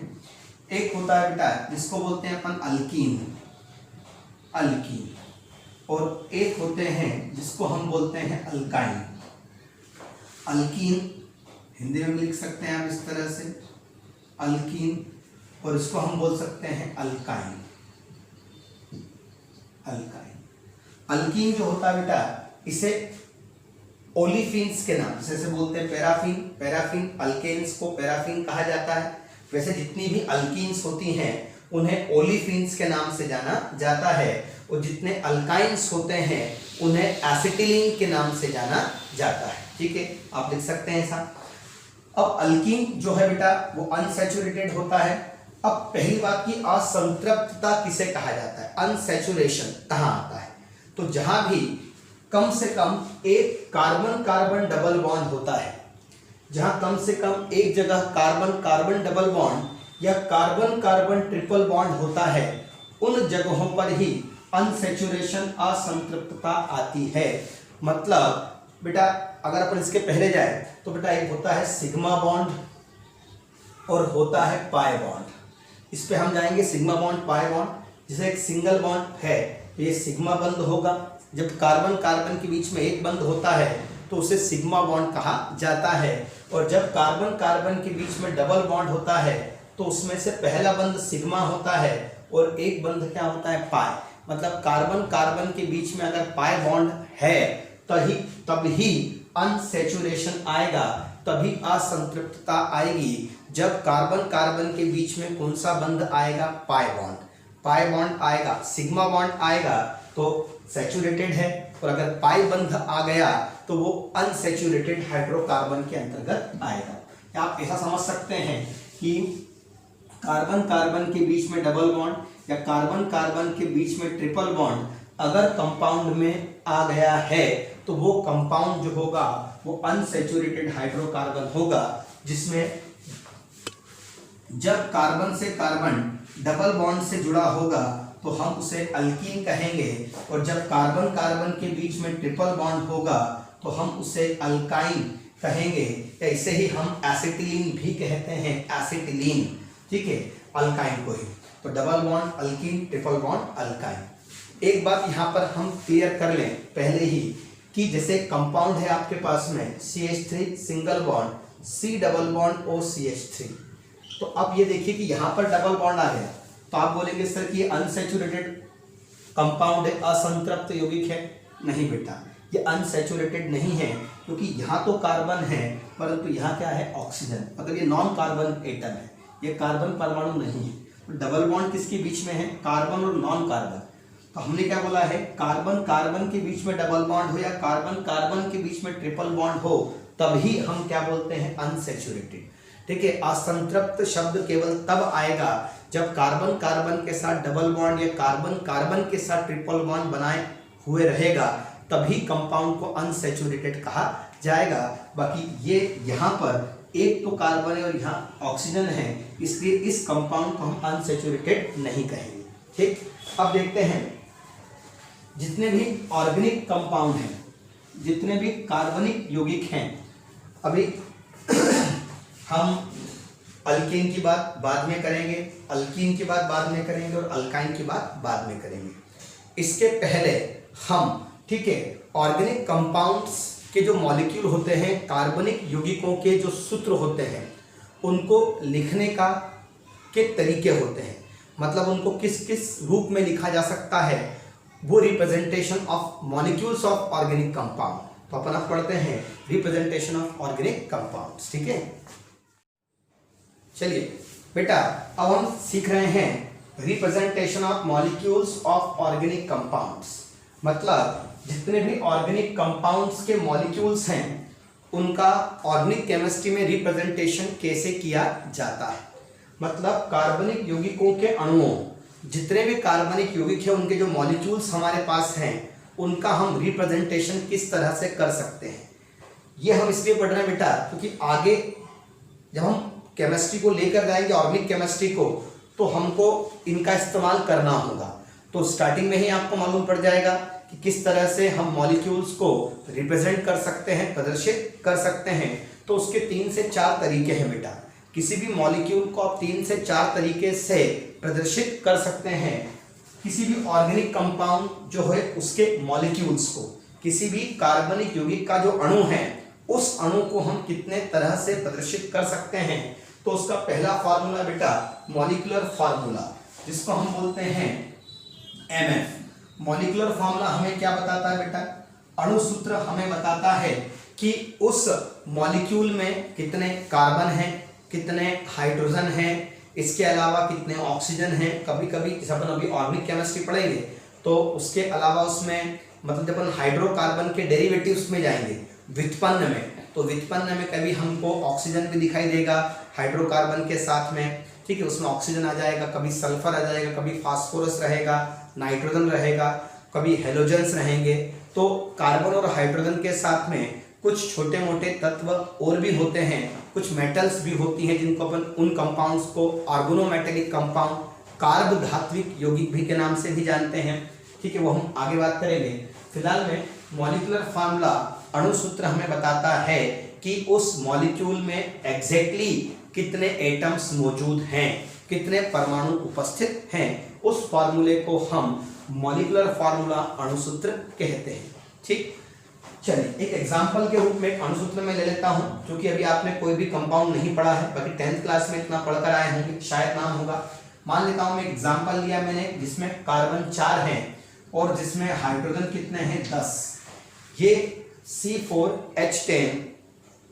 एक होता है बेटा जिसको बोलते हैं अपन अल्कीन, और एक होते हैं जिसको हम बोलते हैं अल्काइन। अल्कीन हिंदी में लिख सकते हैं आप इस तरह से अल्कीन, और इसको हम बोल सकते हैं अल्काइन। अल्कीन जो होता है बेटा, इसे ओलिफिन्स के नाम जैसे बोलते हैं पैराफिन, अल्केन्स को पैराफिन कहा जाता है। वैसे जितनी भी अल्कीन्स होती हैं उन्हें ओलिफिन्स के नाम से जाना जाता है, और जितने अल्काइन्स होते हैं उन्हें एसिटिलीन के नाम से जाना जाता है, ठीक है, आप लिख सकते हैं ऐसा। अब अल्कीन जो है बेटा वो अनसैचुरेटेड होता है। अब पहली बात की असंतृप्तता किसे कहा जाता है? अनसैचुरेशन कहाँ आता है? तो जहां भी कम से कम एक कार्बन कार्बन डबल बॉन्ड होता है, जहां कम से कम एक जगह कार्बन कार्बन डबल बॉन्ड या कार्बन कार्बन ट्रिपल बॉन्ड होता है, उन जगहों पर ही अनसैचुरेशन, असंतृप्तता आती है। मतलब बेटा अगर अपन इसके पहले जाए तो बेटा एक होता है सिग्मा बॉन्ड और होता है पाई बॉन्ड। इस पे हम जाएंगे सिग्मा बॉन्ड, पाई बॉन्ड। जैसे एक सिंगल बॉन्ड है, ये सिग्मा बंध होगा। जब कार्बन कार्बन के बीच में एक बंध होता है तो उसे सिग्मा बॉन्ड कहा जाता है, और जब कार्बन कार्बन के बीच में डबल बॉन्ड होता है तो उसमें से पहला बंध सिग्मा होता है और एक बंध क्या होता है? पाई। मतलब कार्बन कार्बन के बीच में अगर पाई बॉन्ड है तभी अनसैचुरेशन आएगा, तभी असंतृप्तता आएगी। जब कार्बन कार्बन के बीच में कौन सा बंध आएगा? पाई बॉन्ड आएगा, सिग्मा बॉन्ड आएगा तो सैचुरेटेड है, और अगर पाई बंध आ गया तो वो अनसैचुरेटेड हाइड्रोकार्बन के अंतर्गत आएगा। आप ऐसा समझ सकते हैं कि कार्बन कार्बन के बीच में डबल बॉन्ड या कार्बन कार्बन के बीच में ट्रिपल बॉन्ड अगर कंपाउंड में आ गया है तो वो कंपाउंड जो होगा वो अनसैचुरेटेड हाइड्रोकार्बन होगा, जिसमें जब कार्बन से कार्बन डबल बॉन्ड से जुड़ा होगा तो हम उसे अल्कीन कहेंगे, और जब कार्बन कार्बन के बीच में ट्रिपल बॉन्ड होगा तो हम उसे अल्काइन कहेंगे। ऐसे ही हम एसिटिलीन भी कहते हैं, एसिटिलीन, ठीक है, अल्काइन को ही। तो double bond alkyne, triple bond alkyne. एक बात यहाँ पर हम क्लियर कर लें पहले ही कि जैसे कंपाउंड है आपके पास में CH3 single bond C double bond OCH3, तो अब ये देखिए कि यहाँ पर डबल बॉन्ड आ गया, तो आप बोलेंगे सर कि ये अनसैचुरेटेड कंपाउंड है, असंतृप्त यौगिक है। नहीं बेटा, ये अनसैचुरेटेड नहीं है, क्योंकि यहाँ तो कार्बन है परंतु यहाँ क्या है, ऑक्सीजन, मतलब ये नॉन कार्बन एटम है, ये कार्बन परमाणु नहीं है। डबल बॉन्ड किसके बीच में है, कार्बन और नॉन कार्बन। तो हमने क्या बोला है, कार्बन कार्बन के बीच में डबल बॉन्ड हो या कार्बन कार्बन के बीच में ट्रिपल बॉन्ड हो, तभी हम क्या बोलते हैं, अनसैचुरेटेड। ठीक है, असंतृप्त शब्द केवल तब आएगा जब कार्बन कार्बन के साथ डबल बॉन्ड या कार्बन कार्बन के साथ ट्रिपल बॉन्ड बनाए हुए रहेगा, तभी कंपाउंड को अनसैचुरेटेड कहा जाएगा। बाकी ये यहाँ पर एक तो कार्बन है और यहाँ ऑक्सीजन है, इसलिए इस कंपाउंड को हम अनसैचुरेटेड नहीं कहेंगे। ठीक, अब देखते हैं जितने भी ऑर्गेनिक कंपाउंड हैं, जितने भी कार्बनिक यौगिक हैं, अभी हम अल्केन की बात बाद में करेंगे, अल्कीन की बात बाद में करेंगे और अल्काइन की बात बाद में करेंगे। इसके पहले हम, ठीक है, ऑर्गेनिक कंपाउंड्स के जो मॉलिक्यूल होते हैं, कार्बनिक यौगिकों के जो सूत्र होते हैं, उनको लिखने का के तरीके होते हैं, मतलब उनको किस किस रूप में लिखा जा सकता है, वो representation of molecules of organic compound. तो अपन अब पढ़ते हैं रिप्रेजेंटेशन ऑफ ऑर्गेनिक कंपाउंड्स। ठीक है, चलिए बेटा, अब हम सीख रहे हैं representation of molecules of organic compounds, मतलब जितने भी ऑर्गेनिक कंपाउंड्स के मॉलिक्यूल्स हैं उनका ऑर्गेनिक केमिस्ट्री में रिप्रेजेंटेशन कैसे किया जाता है। मतलब कार्बनिक यौगिकों के अणुओं, जितने भी कार्बनिक यौगिक हैं उनके जो मॉलिक्यूल्स हमारे पास हैं, उनका हम रिप्रेजेंटेशन किस तरह से कर सकते हैं। ये हम इसलिए पढ़ रहे हैं बेटा क्योंकि आगे जब हम केमिस्ट्री को लेकर जाएंगे, ऑर्गेनिक केमिस्ट्री को, तो हमको इनका इस्तेमाल करना होगा। तो स्टार्टिंग में ही आपको मालूम पड़ जाएगा कि किस तरह से हम मॉलिक्यूल्स को रिप्रेजेंट कर सकते हैं, प्रदर्शित कर सकते हैं। तो उसके 3 से 4 तरीके हैं बेटा। किसी भी मॉलिक्यूल को आप 3 से 4 तरीके से प्रदर्शित कर सकते हैं। किसी भी ऑर्गेनिक कंपाउंड जो है उसके मॉलिक्यूल्स को, किसी भी कार्बनिक यौगिक का जो अणु है उस अणु को हम कितने तरह से प्रदर्शित कर सकते हैं। तो उसका पहला फार्मूला बेटा मॉलिक्यूलर फार्मूला, जिसको हम बोलते हैं MF। मॉलिक्यूलर फार्मूला हमें क्या बताता है बेटा, अणु सूत्र हमें बताता है कि उस मॉलिक्यूल में कितने कार्बन हैं, कितने हाइड्रोजन हैं, इसके अलावा कितने ऑक्सीजन हैं। कभी कभी जब अपन अभी ऑर्गेनिक केमिस्ट्री पढ़ेंगे तो उसके अलावा उसमें मतलब जब अपन हाइड्रोकार्बन के डेरिवेटिव्स में जाएंगे व्युत्पन्न में, तो व्युत्पन्न में कभी हमको ऑक्सीजन भी दिखाई देगा हाइड्रोकार्बन के साथ में। ठीक है, उसमें ऑक्सीजन आ जाएगा, कभी सल्फर आ जाएगा, कभी फास्फोरस रहेगा, नाइट्रोजन रहेगा, कभी हेलोजन्स रहेंगे। तो कार्बन और हाइड्रोजन के साथ में कुछ छोटे मोटे तत्व और भी होते हैं, कुछ मेटल्स भी होती हैं जिनको अपन उन कंपाउंड्स को ऑर्गेनोमेटेलिक कंपाउंड, कार्ब धात्विक यौगिक भी के नाम से भी जानते हैं। ठीक है, वो हम आगे बात करेंगे। फिलहाल में मॉलिक्यूलर फार्मूला अणु सूत्र हमें बताता है कि उस मॉलिक्यूल में एग्जैक्टली कितने एटम्स मौजूद हैं, कितने परमाणु उपस्थित हैं। उस फार्मूले को हम मॉलिक्यूलर फार्मूला अणु सूत्र कहते हैं। ठीक, चलिए एक एग्जांपल के रूप में अणु सूत्र में ले लेता हूं, क्योंकि अभी आपने कोई भी कंपाउंड नहीं पढ़ा है, बाकी 10th क्लास में इतना पढ़कर आए होंगे, शायद नाम होगा। मान लेता हूं मैं एग्जांपल लिया मैंने जिसमें कार्बन 4 है और जिसमें हाइड्रोजन कितने हैं 10। ये C4H10,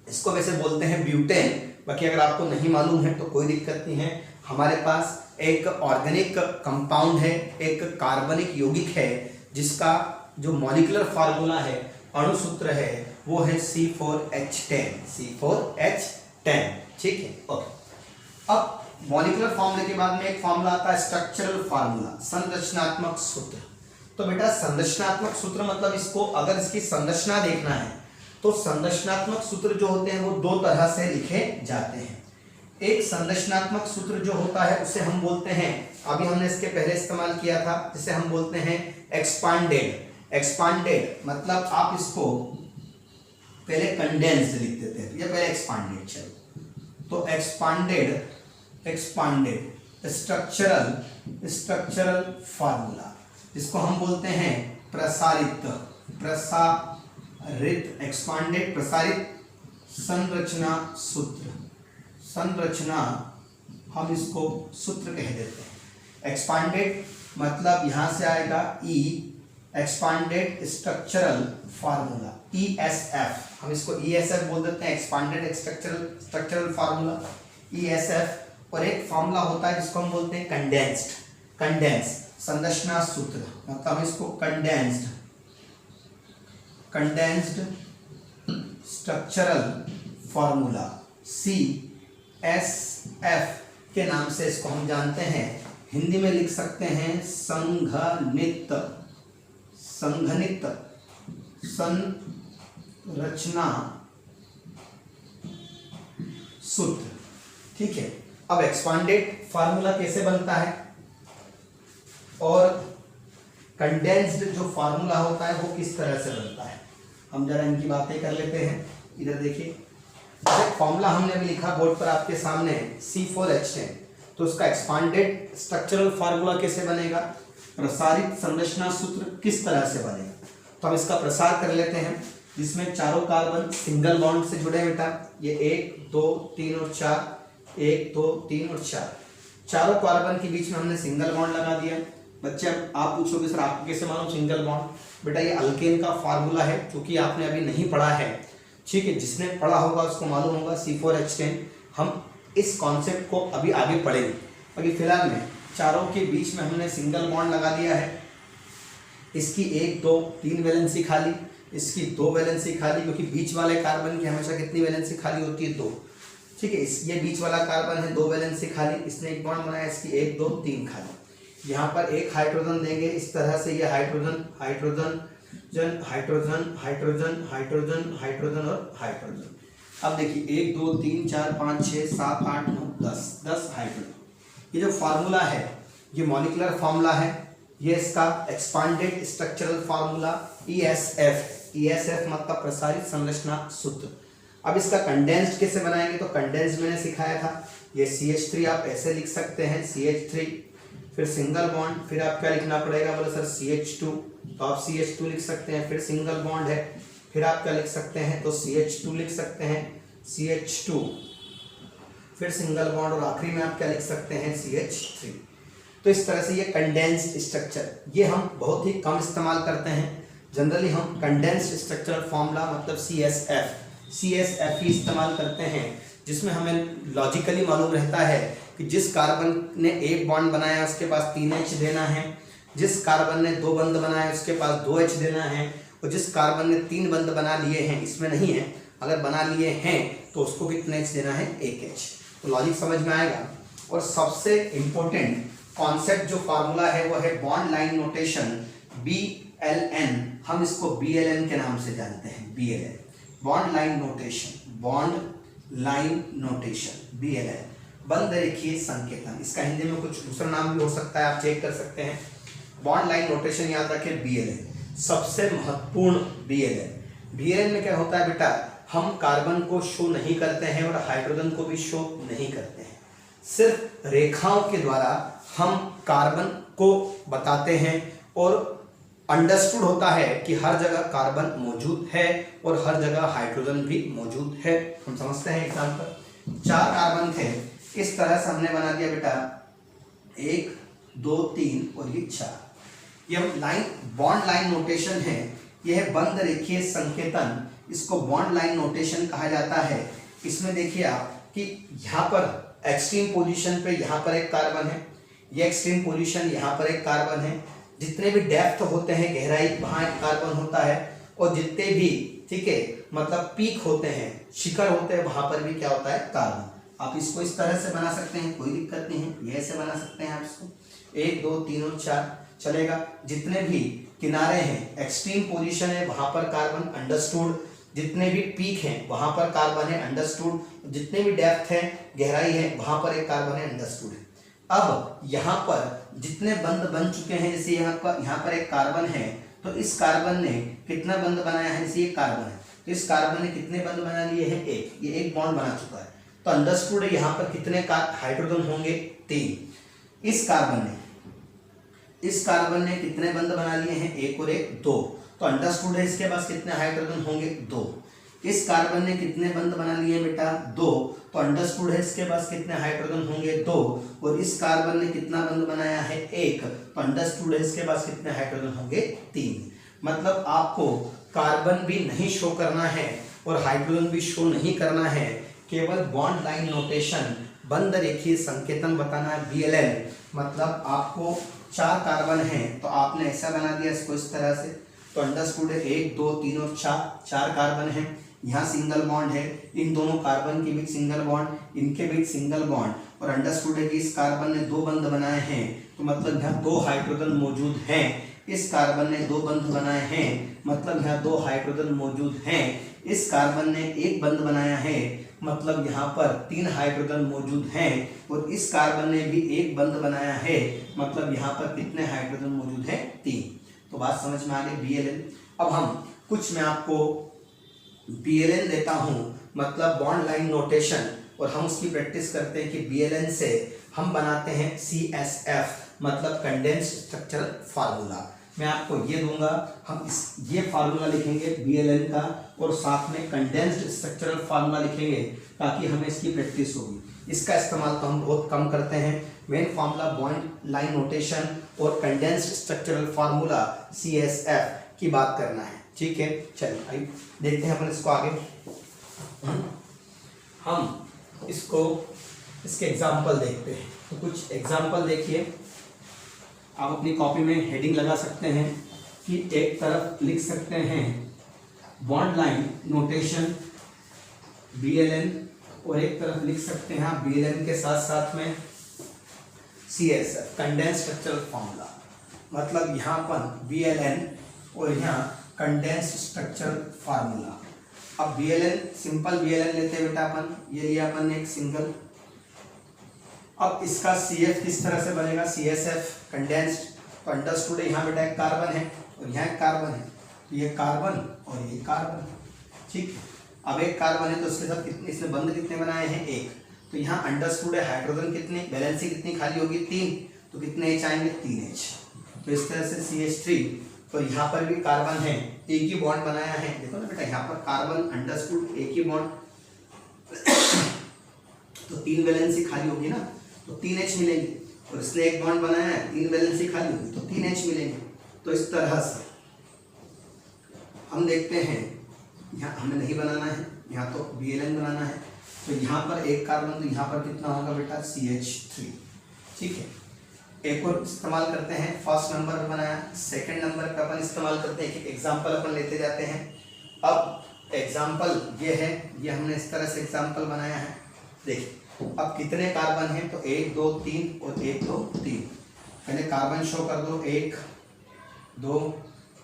इसको वैसे बोलते हैं ब्यूटेन, बाकी अगर आपको नहीं मालूम है तो कोई दिक्कत नहीं है। हमारे पास एक ऑर्गेनिक कंपाउंड है, एक कार्बनिक यौगिक है, जिसका जो मॉलिक्यूलर फार्मूला है, अणु सूत्र है, वो है C4H10, C4H10। ठीक है, ओके। अब मॉलिक्यूलर फार्मूले के बाद में एक फार्मूला आता है स्ट्रक्चरल फार्मूला, संरचनात्मक सूत्र। तो बेटा संरचनात्मक सूत्र मतलब इसको अगर इसकी संरचना देखना है तो संरचनात्मक सूत्र जो होते हैं वो 2 तरह से लिखे जाते हैं। एक संरचनात्मक सूत्र जो होता है उसे हम बोलते हैं, अभी हमने इसके पहले इस्तेमाल किया था, जिसे हम बोलते हैं एक्सपांडेड। एक्सपांडेड मतलब आप इसको पहले कंडेंस्ड लिख देते हैं या पहले एक्सपांडेड। चलो, तो एक्सपांडेड स्ट्रक्चरल फार्मूला। जिसको हम बोलते हैं प्रसारित, प्रसारित एक्सपांडेड, प्रसारित संरचना सूत्र, संरचना हम इसको सूत्र कह देते हैं। एक्सपांडेड मतलब यहां से आएगा ई, एक्सपांडेड स्ट्रक्चरल फार्मूला, ESF, हम इसको ESF बोल देते हैं, एक्सपांडेड स्ट्रक्चरल फार्मूला, ESF। और एक फार्मूला होता है जिसको हम बोलते हैं कंडेंस्ड, कंडेंस संरचना सूत्र, मतलब हम इसको condensed, condensed structural formula CSF के नाम से इसको हम जानते हैं। हिंदी में लिख सकते हैं संघनित, संघनित संरचना सूत्र, ठीक है। अब एक्सपांडेड फार्मूला कैसे बनता है और कंडेंस्ड जो फार्मूला होता है वो किस तरह से बनता है, हम जरा इनकी बातें कर लेते हैं। इधर देखिए, फॉर्मूला हमने अभी लिखा बोर्ड पर आपके सामने C4H10, तो उसका एक्सपांडेड स्ट्रक्चरल फार्मूला कैसे बनेगा, प्रसारित संरचना सूत्र किस तरह से बनेगा। तो हम इसका प्रसार कर लेते हैं, जिसमें चारों कार्बन सिंगल बॉन्ड से जुड़े बेटा, ये 1 2 3 और 4, 1 2 3 और 4, चारों कार्बन के बीच में हमने सिंगल बॉन्ड लगा दिया। बच्चे अब आप पूछोगे सर आपको कैसे मालूम सिंगल बॉन्ड, बेटा ये अल्केन का फार्मूला है, क्योंकि आपने अभी नहीं पढ़ा है, ठीक है। जिसने पढ़ा होगा उसको मालूम होगा C4H10। हम इस कॉन्सेप्ट को अभी आगे पढ़ेंगे, अभी फिलहाल में चारों के बीच में हमने सिंगल बॉन्ड लगा दिया है। इसकी 1 2 3 वैलेंसी खाली, इसकी 2 वैलेंसी खाली, क्योंकि बीच वाले कार्बन की हमेशा कितनी वैलेंसी खाली होती है, 2, ठीक है। ये बीच वाला कार्बन है, 2 वैलेंसी खाली, इसने एक बॉन्ड बनाया, इसकी 1 2 3 खाली। यहाँ पर एक हाइड्रोजन देंगे, इस तरह से ये hydrogen hydrogen hydrogen hydrogen hydrogen hydrogen और हाइड्रोजन। अब देखिए 1 2 3 4 5 6 7 8 9 10 हाइड्रोजन। ये जो फार्मूला है ये मॉलिक्यूलर फार्मूला है, ये इसका expanded structural formula ESF, ESF मतलब प्रसारित संरचना सूत्र। अब इसका कंडेंस्ड कैसे बनाएंगे, तो कंडेंस्ड मैंने सिखाया था, ये CH3 आप ऐसे लिख सकते हैं, CH3, फिर सिंगल बॉन्ड, फिर आप क्या लिखना पड़ेगा, बोले सर CH2, तो आप CH2 लिख सकते हैं, फिर सिंगल बॉन्ड है, फिर आप क्या लिख सकते हैं, तो CH2 लिख सकते हैं, CH2, फिर सिंगल बॉन्ड, और आखिरी में आप क्या लिख सकते हैं, CH3। तो इस तरह से ये कंडेंस्ड स्ट्रक्चर, ये हम बहुत ही कम इस्तेमाल करते हैं। जनरली हम कंडेंस्ड स्ट्रक्चरल फॉर्मूला मतलब CSF ही इस्तेमाल करते हैं, जिसमें हमें लॉजिकली मालूम रहता है कि जिस कार्बन ने एक बॉन्ड बनाया उसके पास 3H देना है, जिस कार्बन ने 2 बंध बनाए उसके पास 2H देना है, और जिस कार्बन ने 3 बंध बना लिए हैं, इसमें नहीं है, अगर बना लिए हैं तो उसको कितना H देना है, 1H। तो लॉजिक समझ में आएगा। और सबसे इम्पोर्टेंट कॉन्सेप्ट जो फार्मूला है वो है बॉन्ड लाइन नोटेशन, BLN, हम इसको BLN के नाम से जानते हैं, BLN bond line notation, bond line notation BLN, बंद रेखीय संकेतन। इसका हिंदी में कुछ दूसरा नाम भी हो सकता है, आप चेक कर सकते हैं। बॉन्ड लाइन नोटेशन याद रखें BLN, सबसे महत्वपूर्ण BLN में क्या होता है बेटा, हम कार्बन को शो नहीं करते हैं और हाइड्रोजन को भी शो नहीं करते हैं, सिर्फ रेखाओं के द्वारा हम कार्बन को बताते हैं, और अंडरस्टूड होता है कि हर जगह कार्बन मौजूद है और हर जगह हाइड्रोजन भी मौजूद है। हम समझते हैं एग्जांपल, 4 कार्बन थे, इस तरह से हमने बना दिया बेटा 1 2 3 और ये 4। ये लाइन बॉन्ड लाइन नोटेशन है, यह बंद रेखीय संकेतन, इसको बॉन्ड लाइन नोटेशन कहा जाता है। इसमें देखिए आप कि यहाँ पर एक्सट्रीम पोजीशन पे यहाँ पर एक कार्बन है, ये एक्सट्रीम पोजीशन यहाँ पर एक कार्बन है, जितने भी डेप्थ होते हैं गहराई वहाँ एक कार्बन होता है, और जितने भी ठीक है मतलब पीक होते हैं, शिखर होते हैं, वहाँ पर भी क्या होता है, कार्बन। आप इसको इस तरह से बना सकते हैं, कोई दिक्कत नहीं है, ये ऐसे बना सकते हैं आप इसको, 1 2 3 और 4 चलेगा। जितने भी किनारे हैं एक्सट्रीम पोजीशन है वहाँ पर कार्बन, अंडरस्टूड। जितने भी पीक हैं वहाँ पर कार्बन है, अंडरस्टूड। जितने भी डेप्थ है गहराई है वहाँ पर एक कार्बन है, अंडरस्टूड है। अब यहाँ पर जितने बंध बन चुके हैं, जैसे यहाँ पर एक कार्बन है, तो इस कार्बन ने कितना बंध बनाया है, जैसे ये कार्बन है, तो इस कार्बन ने कितने बंध बना लिए हैं, 1, ये एक बॉन्ड बना चुका है, तो अंडरस्टूड है यहाँ पर कितने हाइड्रोजन होंगे, 3। इस कार्बन ने इस कार्बन ने कितने बंध बना लिए हैं, एक और एक, दो। तो अंडरस्टूड है इसके पास कितने हाइड्रोजन होंगे, दो। इस कार्बन ने कितने बंध बना लिए बेटा, दो। तो अंडरस्टूड है इसके पास कितने हाइड्रोजन होंगे, दो। और इस कार्बन ने कितना बंध बनाया है, एक। तो अंडरस्टूड है इसके पास कितने हाइड्रोजन होंगे, तीन। मतलब आपको कार्बन भी नहीं शो करना है और हाइड्रोजन भी शो नहीं करना है, केवल बॉन्ड लाइन नोटेशन, बंध रेखीय संकेतन बताना है, BLN। मतलब आपको 4 कार्बन हैं तो आपने ऐसा बना दिया इसको इस तरह से। तो अंडरस्टूड है 1 2 3 और 4 कार्बन हैं। यहाँ सिंगल बॉन्ड है, इन दोनों कार्बन के बीच सिंगल बॉन्ड, इनके बीच सिंगल बॉन्ड। और अंडरस्टूड है कि इस कार्बन ने 2 बंध बनाए हैं, तो मतलब यहाँ 2 हाइड्रोजन मौजूद हैं। इस कार्बन ने 2 बंध बनाए हैं, मतलब यहाँ 2 हाइड्रोजन मौजूद हैं। इस कार्बन ने 1 बंध बनाया है, मतलब यहाँ पर 3 हाइड्रोजन मौजूद हैं। और इस कार्बन ने भी 1 बंध बनाया है, मतलब यहाँ पर कितने हाइड्रोजन मौजूद हैं, 3। तो बात समझ में आ गई, BLN। अब हम कुछ मैं आपको BLN देता हूँ, मतलब बॉन्ड लाइन नोटेशन, और हम उसकी प्रैक्टिस करते हैं कि BLN से हम बनाते हैं CSF, मतलब कंडेंस्ड स्ट्रक्चरल फार्मूला। मैं आपको ये दूंगा, हम ये फार्मूला लिखेंगे BLN का, और साथ में कंडेंस्ड स्ट्रक्चरल फार्मूला लिखेंगे, ताकि हमें इसकी प्रैक्टिस होगी। इसका इस्तेमाल तो हम बहुत कम करते हैं। Main formula bond line notation और कंडेंस्ड स्ट्रक्चरल फार्मूला CSF की बात करना है, ठीक है। चलिए आइए देखते हैं अपन इसको आगे। हम इसको इसके एग्जाम्पल देखते हैं। तो कुछ एग्जाम्पल देखिए, आप अपनी कॉपी में हेडिंग लगा सकते हैं कि एक तरफ लिख सकते हैं बॉन्ड लाइन नोटेशन BLN, और एक तरफ लिख सकते हैं BLN के साथ साथ में CSF, कंडेंस्ड स्ट्रक्चरल फार्मूला। मतलब यहाँ पर BLN और यहाँ कंडेंस्ड स्ट्रक्चरल फार्मूला। अब BLN, सिंपल BLN लेते हैं बेटा अपन, ये लिया अपन ने एक सिंगल। अब इसका CF किस तरह से बनेगा, CSF कंडेंस्ड। तो अंडरस्टूड है यहाँ बेटा एक कार्बन है और यहाँ एक कार्बन है, तो ये कार्बन और ये कार्बन, ठीक। अब एक कार्बन है तो उसके साथ कितने, इसने बंध कितने बनाए हैं, एक। तो यहाँ अंडरस्टूड है हाइड्रोजन कितने, वैलेंसी कितनी खाली होगी, 3। तो कितने H आएंगे, 3H। तो इस तरह से CH3। तो यहाँ पर भी कार्बन है, एक ही बॉन्ड बनाया है, देखो ना बेटा, यहाँ पर कार्बन अंडरस्टूड एक ही बॉन्ड, तो 3 वैलेंसी खाली होगी ना, तो 3H मिलेंगे। और इसने एक बॉन्ड बनाया है, 3 वैलेंसी खाली होगी, तो 3H मिलेंगे। तो इस तरह से हम देखते हैं, यहाँ हमें नहीं बनाना है, यहाँ तो BLN बनाना है। तो यहाँ पर एक कार्बन, तो यहाँ पर कितना होगा बेटा, CH3, ठीक है। एक और इस्तेमाल करते हैं, फर्स्ट नंबर पर बनाया, सेकंड नंबर का अपन इस्तेमाल करते हैं कि एग्जाम्पल अपन लेते जाते हैं। अब एग्जाम्पल ये है, ये हमने इस तरह से एग्जाम्पल बनाया है। देखिए अब कितने कार्बन हैं, तो 1 2 3 और 1 2 3। पहले कार्बन शो कर दो, 1 2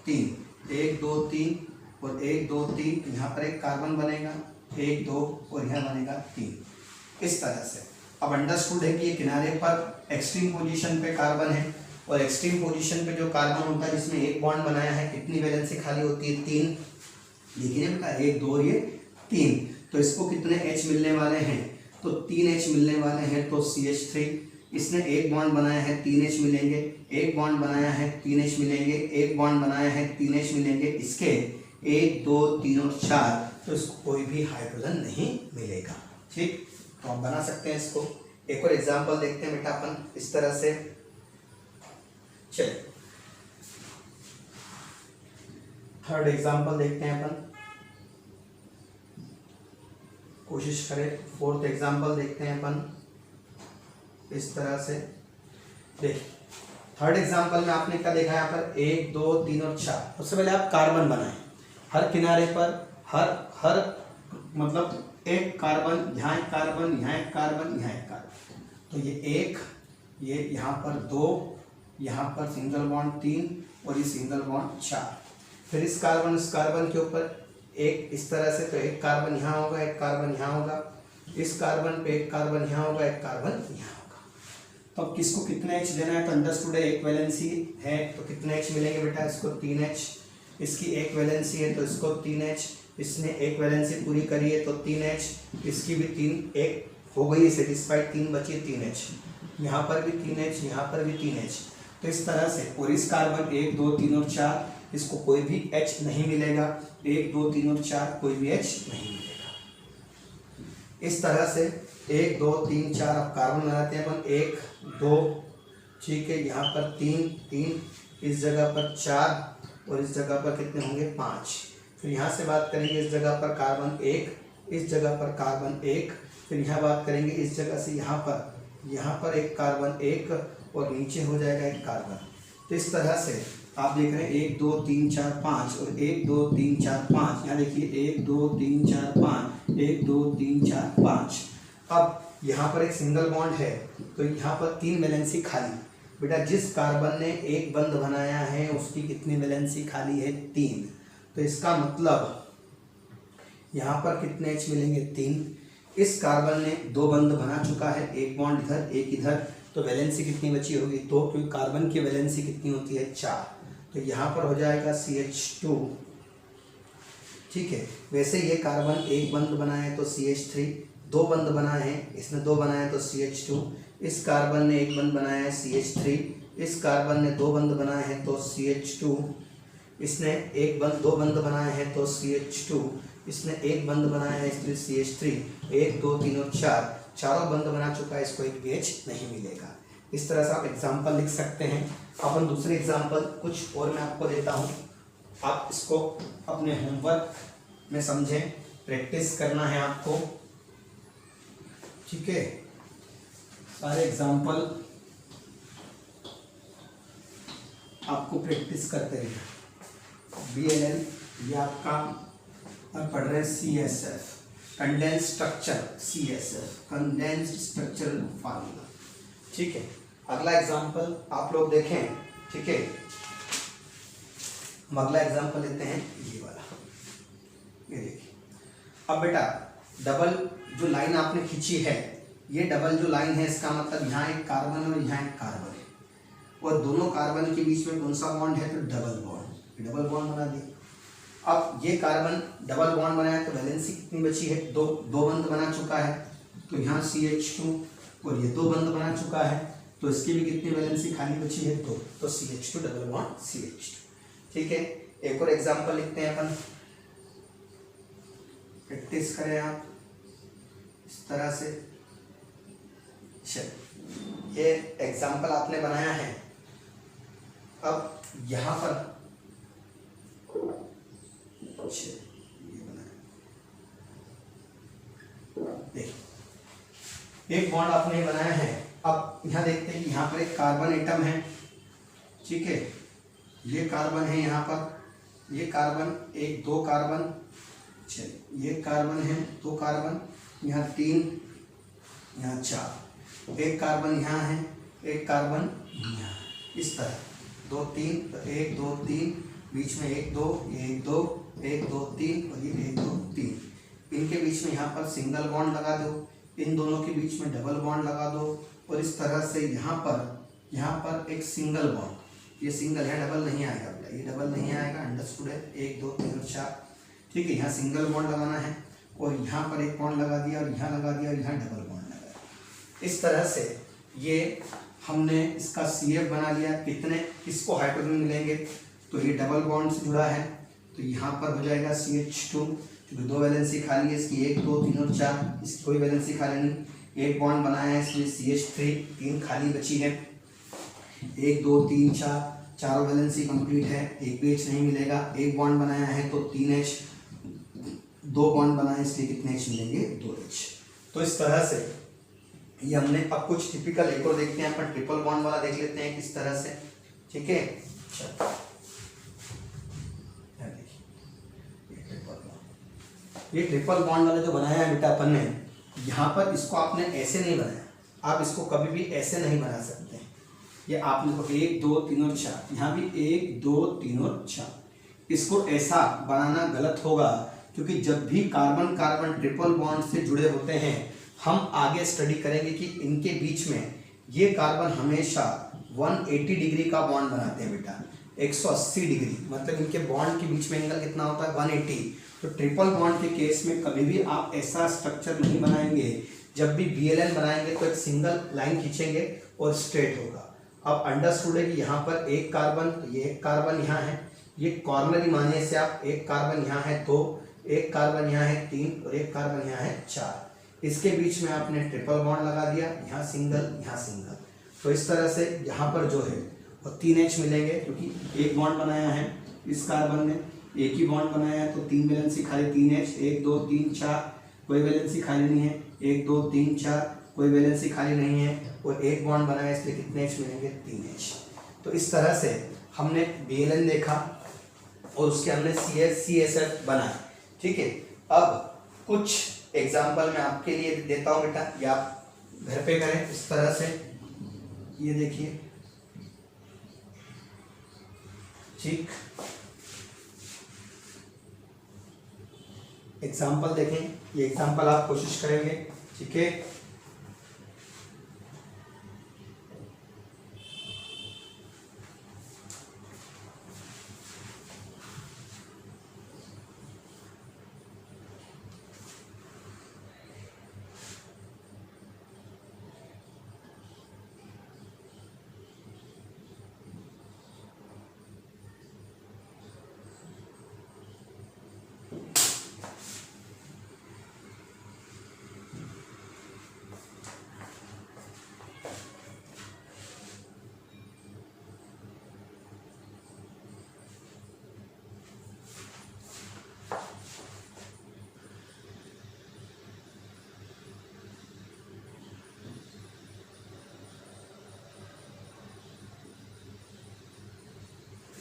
3, 1 2 3 और 1 2 3। यहाँ पर एक कार्बन बनेगा, 1 2 और यहाँ बनेगा 3, इस तरह से। अब अंडरस्टूड है कि ये किनारे पर एक्सट्रीम पोजीशन पे कार्बन है, और एक्सट्रीम पोजीशन पे जो कार्बन होता है जिसमें एक बॉन्ड बनाया है, कितनी वैलेंसी खाली होती है, 3। देखिए बेटा 1 2 और ये 3, तो इसको कितने H मिलने वाले हैं, तो 3H मिलने वाले हैं। तो CH3, इसने एक बॉन्ड बनाया है, 3H मिलेंगे, एक बॉन्ड बनाया है, 3H मिलेंगे, एक बॉन्ड बनाया है, 3H मिलेंगे। इसके 1 2 3 और 4, तो इसको कोई भी हाइड्रोजन नहीं मिलेगा, ठीक। तो हम बना सकते हैं इसको। एक और एग्जांपल देखते हैं बेटा अपन इस तरह से। चलिए थर्ड एग्जांपल देखते हैं अपन, कोशिश करें। फोर्थ एग्जांपल देखते हैं अपन इस तरह से। देखिए थर्ड एग्जांपल में आपने क्या देखा, यहाँ पर 1 2 3 और 4। सबसे पहले आप कार्बन बनाएं, हर किनारे पर हर मतलब एक कार्बन, यहाँ एक कार्बन, यहाँ एक कार्बन, यहाँ एक कार्बन। तो ये एक, ये यहाँ पर 2, यहाँ पर सिंगल बॉन्ड 3 और ये सिंगल बॉन्ड 4। फिर इस कार्बन के ऊपर एक इस तरह से, तो एक कार्बन यहाँ होगा, एक कार्बन यहाँ होगा, इस कार्बन पे एक कार्बन यहाँ होगा, एक कार्बन यहाँ होगा। तो अब किसको कितने H देना है, तो अंडरस्टूड है एक वैलेंसी है, तो कितने H मिलेंगे बेटा, इसको 3H। इसकी एक वैलेंसी है तो इसको 3H, इसने एक वैलेंसी पूरी करी है तो 3H, इसकी भी 3, एक हो गई सेटिस्फाइड, 3 बची 3H। यहाँ पर भी 3H, यहाँ पर भी 3H। तो इस तरह से, और इस कार्बन 1 2 3 और 4, इसको कोई भी H नहीं मिलेगा, 1 2 3 और 4 कोई भी H नहीं मिलेगा। इस तरह से 1 2 3 4 अब कार्बन बनाते हैं अपन, 1 2, ठीक है, यहाँ पर 3 3, इस जगह पर 4 और इस जगह पर कितने होंगे 5। फिर यहाँ से बात करेंगे इस जगह पर कार्बन 1, इस जगह पर कार्बन 1, फिर यहाँ बात करेंगे इस जगह से यहाँ पर एक कार्बन 1 और नीचे हो जाएगा एक कार्बन। तो इस तरह से आप देख रहे हैं 1 2 3 4 5 और 1 2 3 4 5, यहाँ देखिए 1 2 3 4 5, 1 2 3 4 5। अब यहाँ पर एक सिंगल बॉन्ड है तो यहाँ पर 3 वैलेंसी खाली। बेटा जिस कार्बन ने एक बंध बनाया है उसकी कितनी वैलेंसी खाली है 3। तो इसका मतलब यहाँ पर कितने H मिलेंगे 3। इस कार्बन ने 2 बंध बना चुका है, एक बॉन्ड इधर एक इधर, तो वैलेंसी कितनी बची होगी 2, क्योंकि कार्बन की वैलेंसी कितनी होती है 4। तो यहाँ पर हो जाएगा CH2, ठीक है। वैसे ये कार्बन एक बंध बनाया है तो CH3, 2 बंध बनाए हैं, इसने 2 बनाए हैं तो CH2, इस कार्बन ने एक बंध बनाया है CH3, इस कार्बन ने 2 बंध बनाए हैं तो CH2, इसने 2 बंध बनाए हैं तो CH2, इसने एक बंध बनाया है इसलिए CH3, 1 2 3 और 4, चारों बंध बना चुका है, इसको एक BH नहीं मिलेगा। इस तरह से आप एग्जाम्पल लिख सकते हैं। अपन दूसरे एग्जाम्पल कुछ और मैं आपको देता हूँ, आप इसको अपने होमवर्क में समझें, प्रैक्टिस करना है आपको, ठीक है। सारे एग्जाम्पल आपको प्रैक्टिस करते रहिए। BLN ये आपका आप पढ़ रहे हैं CSF, condensed structure, CSF condensed structural formula, ठीक है। अगला एग्जाम्पल आप लोग देखें, ठीक है। हम अगला एग्जाम्पल लेते हैं ये वाला, ये देखिए। अब बेटा डबल जो लाइन आपने खींची है, ये डबल जो लाइन है इसका मतलब यहाँ एक कार्बन है और यहाँ एक कार्बन है, और दोनों कार्बन के बीच में कौन सा बॉन्ड है तो डबल बॉन्ड, डबल बॉन्ड बना दिया। अब ये कार्बन डबल बॉन्ड बनाया तो वैलेंसी कितनी बची है 2, 2 बंध बना चुका है, तो यहाँ CH2 और ये 2 बंध बना चुका है, तो इसकी भी कितनी वैलेंसी खाली बची है 2, तो CH2 डबल बॉन्ड CH2, ठीक है। एक और एग्जांपल लिखते हैं अपन, प्रैक्टिस करें आप इस तरह से। चलिए ये एग्जांपल आपने बनाया है, अब यहाँ पर ये बनाया, देखिए एक बॉन्ड आपने बनाया है। अब यहाँ देखते हैं कि यहाँ पर एक कार्बन एटम है, ठीक है, ये कार्बन है, यहाँ पर ये कार्बन 1 2 कार्बन, चलिए ये कार्बन है 2 कार्बन, यहाँ 3, यहाँ 4, एक कार्बन यहाँ है, एक कार्बन यहाँ, इस तरह 2 3, तो 1 2 3, बीच में 1 2, ये 1 2, 1 2 3 और ये 1 2 3, इनके बीच में यहाँ पर सिंगल बॉन्ड लगा दो, इन दोनों के बीच में डबल बॉन्ड लगा दो, और इस तरह से यहाँ पर एक सिंगल बॉन्ड, ये सिंगल है डबल नहीं आएगा बेटा, ये डबल नहीं आएगा, अंडरस्टूड है। 1 2 3 और 4, ठीक है, यहाँ सिंगल बॉन्ड लगाना है और यहाँ पर एक बॉन्ड लगा दिया और यहाँ लगा दिया और यहाँ डबल बॉन्ड लगा दिया। इस तरह से ये हमने इसका CF बना लिया। कितने किसको हाइड्रोजन मिलेंगे, तो ये डबल बॉन्ड से जुड़ा है, तो यहाँ पर हो जाएगा CH2, क्योंकि 2 वैलेंसी खाली है इसकी, 1 2 3 और 4, इसकी कोई वैलेंसी खाली नहीं, एक बॉन्ड बनाया है इसलिए CH3, 3 खाली बची है, 1 2 3 4, चारों वैलेंसी कंप्लीट है, एक भी H नहीं मिलेगा, एक बॉन्ड बनाया है तो 3H, 2 बॉन्ड बनाए इसलिए कितने H मिलेंगे 2H। तो इस तरह से ये हमने, अब कुछ टिपिकल एक और देखते हैं अपन, ट्रिपल बॉन्ड वाला देख लेते हैं किस तरह से, ठीक है। ये ट्रिपल बॉन्ड वाला जो बनाया है बेटा अपन ने, यहाँ पर इसको आपने ऐसे नहीं बनाया, आप इसको कभी भी ऐसे नहीं बना सकते। ये आप लिखो 1 2 3 और 4, यहाँ भी 1 2 3 और 4, इसको ऐसा बनाना गलत होगा, क्योंकि जब भी कार्बन कार्बन ट्रिपल बॉन्ड से जुड़े होते हैं, हम आगे स्टडी करेंगे कि इनके बीच में ये कार्बन हमेशा 180 डिग्री का बॉन्ड बनाते हैं बेटा, 180 डिग्री, मतलब इनके बॉन्ड के बीच में एंगल कितना होता है 180। तो ट्रिपल बॉन्ड के केस में कभी भी आप ऐसा स्ट्रक्चर नहीं बनाएंगे। जब भी BLN बनाएंगे तो एक सिंगल लाइन खींचेंगे और स्ट्रेट होगा, अब अंडरस्टूड है कि यहाँ पर एक कार्बन, तो ये एक कार्बन यहाँ है, ये कॉर्नरी मानिए से आप, एक कार्बन यहाँ है 2, एक कार्बन यहाँ है 3 और एक कार्बन यहाँ है 4। इसके बीच में आपने ट्रिपल बॉन्ड लगा दिया, यहाँ सिंगल यहाँ सिंगल। तो इस तरह से यहाँ पर जो है वो 3H मिलेंगे, क्योंकि एक बॉन्ड बनाया है इस कार्बन ने, एक ही बॉन्ड बनाया है तो 3 वैलेंसी खाली 3H, 1 2 3 4 कोई वैलेंसी खाली नहीं है, 1 2 3 4 कोई वैलेंसी खाली नहीं है, और एक बॉन्ड बनाया इसलिए कितने H मिलेंगे 3H। तो इस तरह से हमने BLN देखा और उसके हमने CH-CSF बनाया। ठीक है, अब कुछ एग्जाम्पल मैं आपके लिए देता हूँ बेटा, या आप घर पे करें इस तरह से। ये देखिए, ठीक, एग्जाम्पल देखें, ये एग्जाम्पल आप कोशिश करेंगे। ठीक है,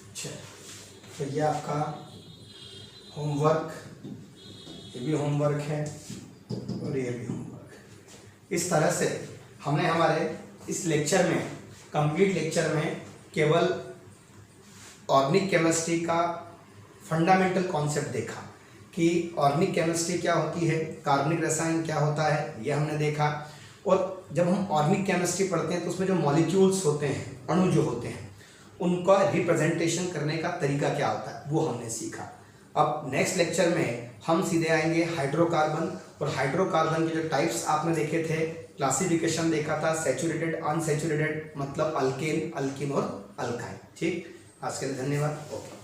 अच्छा, तो ये आपका होमवर्क, ये भी होमवर्क है और ये भी होमवर्क। इस तरह से हमने हमारे इस लेक्चर में, कंप्लीट लेक्चर में, केवल ऑर्गेनिक केमिस्ट्री का फंडामेंटल कॉन्सेप्ट देखा कि ऑर्गेनिक केमिस्ट्री क्या होती है, कार्बनिक रसायन क्या होता है, ये हमने देखा। और जब हम ऑर्गेनिक केमिस्ट्री पढ़ते हैं तो उसमें जो मॉलिक्यूल्स होते हैं, अणु जो होते हैं, उनका रिप्रेजेंटेशन करने का तरीका क्या होता है, वो हमने सीखा। अब नेक्स्ट लेक्चर में हम सीधे आएंगे हाइड्रोकार्बन, और हाइड्रोकार्बन के जो टाइप्स आपने देखे थे, क्लासिफिकेशन देखा था, सैचुरेटेड, अनसैचुरेटेड, मतलब अल्केन, अल्किन और अल्काइन। ठीक, आज के लिए धन्यवाद। ओके।